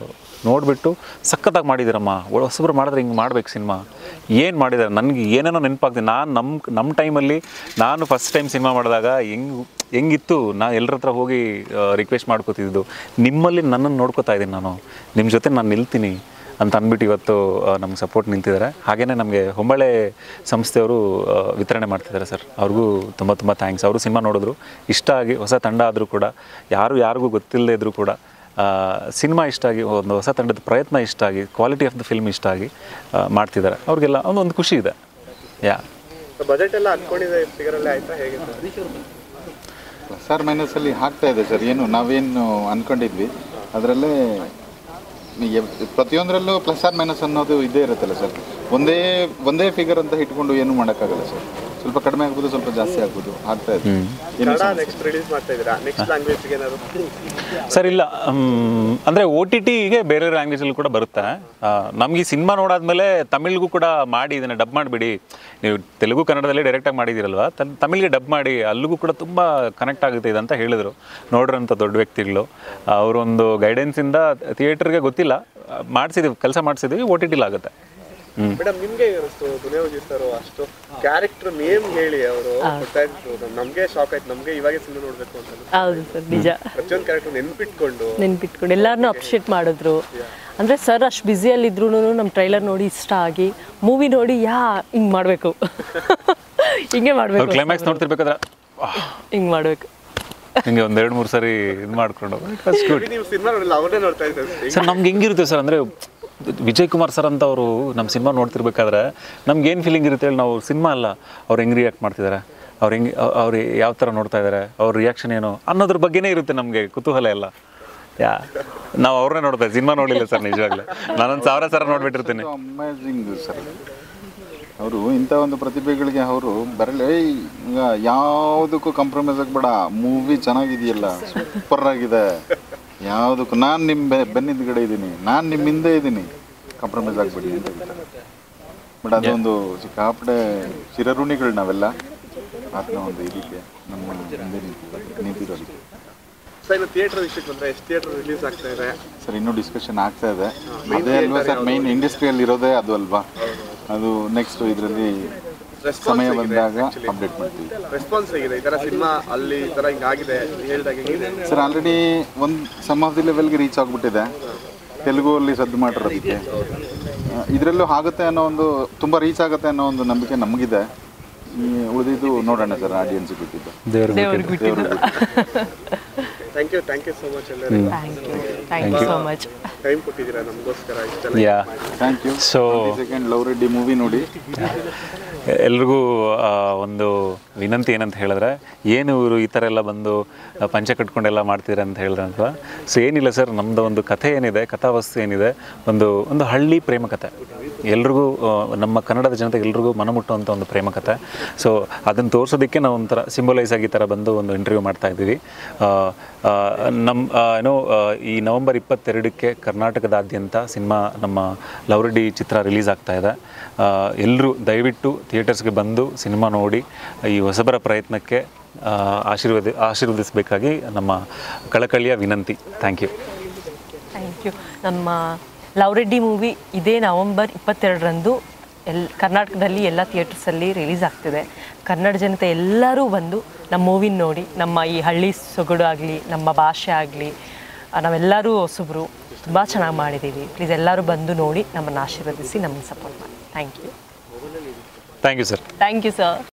ಅವರು ನೋಡಿಬಿಟ್ಟು ಸಖತ್ತಾಗಿ ಮಾಡಿದ್ದೀರಮ್ಮ, ಹೊಸಬ್ರು ಮಾಡಿದ್ರೆ ಹಿಂಗೆ ಮಾಡ್ಬೇಕು ಸಿನಿಮಾ, ಏನು ಮಾಡಿದ್ದಾರೆ. ನನಗೆ ಏನೇನೋ ನೆನಪಾಗ್ತೀನಿ. ನಾನು ನಮ್ಮ ಟೈಮಲ್ಲಿ ನಾನು ಫಸ್ಟ್ ಟೈಮ್ ಸಿನಿಮಾ ಮಾಡಿದಾಗ ಹೆಂಗಿತ್ತು, ನಾನು ಎಲ್ಲರ ಹತ್ರ ಹೋಗಿ ರಿಕ್ವೆಸ್ಟ್ ಮಾಡ್ಕೋತಿದ್ದು, ನಿಮ್ಮಲ್ಲಿ ನನ್ನನ್ನು ನೋಡ್ಕೋತಾ ಇದ್ದೀನಿ, ನಾನು ನಿಮ್ಮ ಜೊತೆ ನಾನು ನಿಲ್ತೀನಿ ಅಂತ ಅಂದ್ಬಿಟ್ಟು ಇವತ್ತು ನಮ್ಗೆ ಸಪೋರ್ಟ್ ನಿಲ್ತಿದ್ದಾರೆ. ಹಾಗೆಯೇ ನಮಗೆ ಹೊಂಬಳೆ ಸಂಸ್ಥೆಯವರು ವಿತರಣೆ ಮಾಡ್ತಿದ್ದಾರೆ ಸರ್. ಅವ್ರಿಗೂ ತುಂಬ ಥ್ಯಾಂಕ್ಸ್. ಅವರು ಸಿನಿಮಾ ನೋಡಿದ್ರು, ಇಷ್ಟ ಆಗಿ, ಹೊಸ ತಂಡ ಆದರೂ ಕೂಡ, ಯಾರಿಗೂ ಗೊತ್ತಿಲ್ಲದೆ ಇದ್ದರೂ ಕೂಡ ಸಿನಿಮಾ ಇಷ್ಟ ಆಗಿ, ಒಂದು ಹೊಸ ತಂಡದ ಪ್ರಯತ್ನ ಇಷ್ಟ ಆಗಿ, ಕ್ವಾಲಿಟಿ ಆಫ್ ದ ಫಿಲ್ಮ್ ಇಷ್ಟ ಆಗಿ ಮಾಡ್ತಿದ್ದಾರೆ. ಅವ್ರಿಗೆಲ್ಲ ಒಂದು ಖುಷಿ ಇದೆ. ಬಜೆಟ್ ಎಲ್ಲ ಅನ್ಕೊಂಡಿದೆ, ಫಿಗರಲ್ಲಿ ಆಯ್ತಾ ಹೇಗೆ? ಪ್ಲಸ್ ಆರ್ ಮೈನಸಲ್ಲಿ ಆಗ್ತಾ ಇದೆ ಸರ್. ಏನು ನಾವೇನು ಅಂದ್ಕೊಂಡಿದ್ವಿ ಅದರಲ್ಲೇ ಪ್ರತಿಯೊಂದರಲ್ಲೂ ಪ್ಲಸ್ ಆರ್ ಮೈನಸ್ ಅನ್ನೋದು ಇದ್ದೇ ಇರುತ್ತಲ್ಲ ಸರ್. ಒಂದೇ ಫಿಗರ್ ಅಂತ ಇಟ್ಕೊಂಡು ಏನು ಮಾಡೋಕ್ಕಾಗಲ್ಲ ಸರ್. ಸೊ ಸ್ವಲ್ಪ ಕಡಿಮೆ ಆಗ್ಬೋದು, ಸ್ವಲ್ಪ ಜಾಸ್ತಿ ಆಗ್ಬೋದು, ಆಗ್ತಾ ಇದೆ. ಕನ್ನಡ ನೆಕ್ಸ್ಟ್ ರಿಲೀಸ್ ಮಾಡ್ತಾ ಇದ್ದೀರಾ? ನೆಕ್ಸ್ಟ್ ಲ್ಯಾಂಗ್ವೇಜ್ಗೆ ಏನಾದ್ರು? ಸರ್ ಇಲ್ಲ, ಅಂದರೆ ಒ ಟಿ ಟಿಗೆ ಬೇರೆ ಲ್ಯಾಂಗ್ವೇಜಲ್ಲಿ ಕೂಡ ಬರುತ್ತೆ. ನಮ್ಗೆ ಈ ಸಿನಿಮಾ ನೋಡಾದ್ಮೇಲೆ ತಮಿಳ್ಗೂ ಕೂಡ ಮಾಡಿ ಇದನ್ನು ಡಬ್ ಮಾಡಿಬಿಡಿ, ನೀವು ತೆಲುಗು ಕನ್ನಡದಲ್ಲಿ ಡೈರೆಕ್ಟಾಗಿ ಮಾಡಿದ್ದೀರಲ್ವ, ತಮಿಳ್ಗೆ ಡಬ್ ಮಾಡಿ, ಅಲ್ಲಿಗೂ ಕೂಡ ತುಂಬ ಕನೆಕ್ಟ್ ಆಗುತ್ತೆ ಇದು ಅಂತ ಹೇಳಿದರು ನೋಡ್ರಂಥ ದೊಡ್ಡ ವ್ಯಕ್ತಿಗಳು. ಅವರೊಂದು ಗೈಡೆನ್ಸಿಂದ ಥಿಯೇಟ್ರಿಗೆ ಗೊತ್ತಿಲ್ಲ, ಕೆಲಸ ಮಾಡಿಸಿದ್ದೀವಿ, ಒ ಟಿ ಟಿಲಿ ಆಗುತ್ತೆ. ಮೇಡಮ್ ನಿಮ್ಗೆ ಅನಿಸ್ತು ದುನಿಯಾ ವಿಜಯ್ ಸರ್ ಅಷ್ಟು ಕ್ಯಾರೆಕ್ಟರ್ ನೇಮ್ ಹೇಳಿ ಅವರು ಗೊತ್ತಾಯ್ತು, ನಮ್ಗೆ ಶಾಕ್ ಆಯ್ತು, ನಮ್ಗೆ ಇವಾಗ ಸಿನಿಮಾ ನೋಡ್ಬೇಕು ಅಂತ. ಹೌದು ಸರ್, ನಿಜ. ಪ್ರತಿಯೊಂದು ಕ್ಯಾರೆಕ್ಟರ್ ನೆನ್ಪಿಟ್ಕೊಂಡು ಎಲ್ಲಾರನ್ನೂ ಅಪ್ರಿಷಿಯೇಟ್ ಮಾಡಿದ್ರು. ಅಂದರೆ ಸರ್ ಅಷ್ಟು ಬ್ಯುಸಿಯಲ್ಲಿದ್ರು ನಮ್ಮ ಟ್ರೈಲರ್ ನೋಡಿ ಇಷ್ಟ ಆಗಿ ಮೂವಿ ನೋಡಿ ಹಿಂಗೆ ಮಾಡಬೇಕು ಹಿಂಗೆ ಮಾಡಬೇಕು, ಕ್ಲೈಮ್ಯಾಕ್ಸ್ ನೋಡ್ತಿರ್ಬೇಕಾದ್ರೆ ಹಿಂಗೆ ಮಾಡಬೇಕು, ಹಿಂಗೆ ಒಂದು 2-3 ಸರಿ ಇದು ಮಾಡ್ಕೊಂಡು ನೀವು ಸಿನಿಮಾ ನೋಡಿಲ್ಲ, ಅವರೇ ನೋಡ್ತಾ ಇದ್ದಾರೆ ಸರ್. ನಮ್ಗೆ ಹೆಂಗಿರುತ್ತೆ ಸರ್ ಅಂದರೆ ವಿಜಯ್ ಕುಮಾರ್ ಸರ್ ಅಂತ ಅವರು ನಮ್ಮ ಸಿನಿಮಾ ನೋಡ್ತಿರ್ಬೇಕಾದ್ರೆ ನಮ್ಗೆ ಏನು ಫೀಲಿಂಗ್ ಇರುತ್ತೆ ಹೇಳಿ, ನಾವು ಸಿನಿಮಾ ಅಲ್ಲ, ಅವ್ರು ಹೆಂಗೆ ರಿಯಾಕ್ಟ್ ಮಾಡ್ತಿದ್ದಾರೆ, ಅವ್ರು ಯಾವ ಥರ ನೋಡ್ತಾ ಇದ್ದಾರೆ, ಅವ್ರ ರಿಯಾಕ್ಷನ್ ಏನು ಅನ್ನೋದ್ರ ಬಗ್ಗೆನೇ ಇರುತ್ತೆ ನಮಗೆ ಕುತೂಹಲ ಎಲ್ಲ. ನಾವು ಅವ್ರನ್ನೇ ನೋಡ್ತಾ ಸಿನಿಮಾ ನೋಡಿಲ್ಲ ಸರ್, ನಿಜವಾಗ್ಲೂ ನಾನೊಂದು 1000 ಸಲ ನೋಡ್ಬಿಟ್ಟಿರ್ತೀನಿ. ಅಮೇಜಿಂಗ್ ಸರ್ ಅವರು. ಇಂಥ ಒಂದು ಪ್ರತಿಭೆಗಳಿಗೆ ಅವರು ಬರಲಿ, ಈಗ ಯಾವುದಕ್ಕೂ ಕಾಂಪ್ರಮೈಸ್ ಆಗಬೇಡ, ಮೂವಿ ಚೆನ್ನಾಗಿದೆಯಲ್ಲ, ಸೂಪರ್ ಆಗಿದೆ, ಯಾವುದಕ್ಕೂ ನಾನು ನಿಮ್ಮ ಬೆನ್ನಿದ್ಗಡೆ ಇದ್ದೀನಿ, ನಾನು ನಿಮ್ಮ ಹಿಂದೆ ಇದ್ದೀನಿ, ಕಾಂಪ್ರಮೈಸ್ ಆಗಬೇಡಿ ಅಂತ ಹೇಳ್ತಾರೆ. ಬಟ್ ಅದೊಂದು ಸಿಕ್ಕಾಪಡೆ ಚಿರಋಣಿಗಳು ನಾವೆಲ್ಲ ಅದನ್ನ ಒಂದು ಇದಕ್ಕೆ ನಮ್ಮ ಹಿಂದೆ ನಿಂತಿರೋದಕ್ಕೆ. ಸರ್ ಥಿಯೇಟರ್ ವಿಷಯಕ್ಕೆ ಬಂದರೆ ಎಷ್ಟು ಥಿಯೇಟರ್ ರಿಲೀಸ್ ಆಗ್ತಾ ಇದೆ ಸರ್? ಇನ್ನೂ ಡಿಸ್ಕಷನ್ ಆಗ್ತಾ ಇದೆ. ಅದೇ ಅಲ್ವಾ ಸರ್ ಮೈನ್ ಇಂಡಸ್ಟ್ರಿಯಲ್ಲಿ ಇರೋದೇ ಅದು ಅಲ್ವಾ, ಅದು ನೆಕ್ಸ್ಟ್ ಇದರಲ್ಲಿ ಸಮಯ ಬಂದಾಗ ಅಪ್ಡೇಟ್ ಮಾಡ್ತೀವಿ. ರೆಸ್ಪಾನ್ಸ್ ಹೇಗಿದೆ ಈ ಥರ ಸಿನಿಮಾ ಅಲ್ಲಿ ಈ ಥರ ಹಿಂಗಾಗಿದೆ ಹೇಳಿದಾಗ ಹೇಗಿದೆ ಸರ್? ಆಲ್ರೆಡಿ ಒಂದು ಸಮ್ ಆಫ್ ದಿ ಲೆವೆಲ್ಗೆ ರೀಚ್ ಆಗಿಬಿಟ್ಟಿದೆ, ತೆಲುಗಲ್ಲಿ ಸದ್ದು ಮಾಡಿರೋದಕ್ಕೆ. ಇದರಲ್ಲೂ ಆಗುತ್ತೆ ಅನ್ನೋ ಒಂದು, ತುಂಬ ರೀಚ್ ಆಗುತ್ತೆ ಅನ್ನೋ ಒಂದು ನಂಬಿಕೆ ನಮಗಿದೆ. ಉಳಿದಿದ್ದು ನೋಡೋಣ ಸರ್, ಆಡಿಯನ್ಸ್ ಬಿಟ್ಟಿದ್ದು. ದೇವ್ರಿಗೆ ಥ್ಯಾಂಕ್ ಯು ಸೋ ಮಚ್ ಎಲ್ಲರಿಗೂ. Thank you so much. Time ಕೊಟ್ಟಿದ್ದೀರಾ ನಮಗೋಸ್ಕರ ಇಷ್ಟೆಲ್ಲ. Thank you. So second Love Reddy movie ನೋಡಿ ಎಲ್ರಿಗೂ ಒಂದು ವಿನಂತಿ ಏನಂತ ಹೇಳಿದ್ರೆ, ಏನು ಇವರು ಈ ಥರ ಎಲ್ಲ ಬಂದು ಪಂಚ ಕಟ್ಕೊಂಡೆಲ್ಲ ಮಾಡ್ತೀರ ಅಂತ ಹೇಳಿದ್ರೆ ಅಂತ. ಸೊ ಏನಿಲ್ಲ ಸರ್, ನಮ್ಮದು ಒಂದು ಕಥೆ ಏನಿದೆ, ಕಥಾವಸ್ತು ಏನಿದೆ, ಒಂದು ಹಳ್ಳಿ ಪ್ರೇಮ ಕಥೆ, ಎಲ್ರಿಗೂ ನಮ್ಮ ಕನ್ನಡದ ಜನತೆಗೆ ಎಲ್ರಿಗೂ ಮನಮುಟ್ಟುವಂಥ ಒಂದು ಪ್ರೇಮ ಕಥೆ. ಸೊ ಅದನ್ನು ತೋರಿಸೋದಕ್ಕೆ ನಾವು ಒಂಥರ ಸಿಂಬಲೈಸ್ ಆಗಿ ಈ ಥರ ಬಂದು ಒಂದು ಇಂಟರ್ವ್ಯೂ ಮಾಡ್ತಾ ಇದ್ದೀವಿ. ಈ ನವೆಂಬರ್ 22ಕ್ಕೆ ಕರ್ನಾಟಕದಾದ್ಯಂತ ಸಿನಿಮಾ ನಮ್ಮ ಲವ್ ರೆಡ್ಡಿ ಚಿತ್ರ ರಿಲೀಸ್ ಆಗ್ತಾ ಇದೆ. ಎಲ್ಲರೂ ದಯವಿಟ್ಟು ಥಿಯೇಟರ್ಸ್ಗೆ ಬಂದು ಸಿನಿಮಾ ನೋಡಿ ಈ ಹೊಸಬರ ಪ್ರಯತ್ನಕ್ಕೆ ಆಶೀರ್ವದಿಸಬೇಕಾಗಿ ನಮ್ಮ ಕಳಕಳಿಯ ವಿನಂತಿ. Thank you. ನಮ್ಮ ಲವ್ ರೆಡ್ಡಿ ಮೂವಿ ಇದೇ ನವೆಂಬರ್ 22ರಂದು ಕರ್ನಾಟಕದಲ್ಲಿ ಎಲ್ಲ ಥಿಯೇಟರ್ಸಲ್ಲಿ ರಿಲೀಸ್ ಆಗ್ತಿದೆ. ಕನ್ನಡ ಜನತೆ ಎಲ್ಲರೂ ಬಂದು ನಮ್ಮ ಮೂವಿನ ನೋಡಿ, ನಮ್ಮ ಈ ಹಳ್ಳಿ ಸೊಗಡು ಆಗಲಿ, ನಮ್ಮ ಭಾಷೆ ಆಗಲಿ, ನಾವೆಲ್ಲರೂ ಹೊಸಬ್ರು ತುಂಬ ಚೆನ್ನಾಗಿ ಮಾಡಿದ್ದೀವಿ. ಪ್ಲೀಸ್ ಎಲ್ಲರೂ ಬಂದು ನೋಡಿ ನಮ್ಮನ್ನು ಆಶೀರ್ವದಿಸಿ, ನಮ್ಮನ್ನು ಸಪೋರ್ಟ್ ಮಾಡಿ. Thank you. Thank you sir. Thank you sir.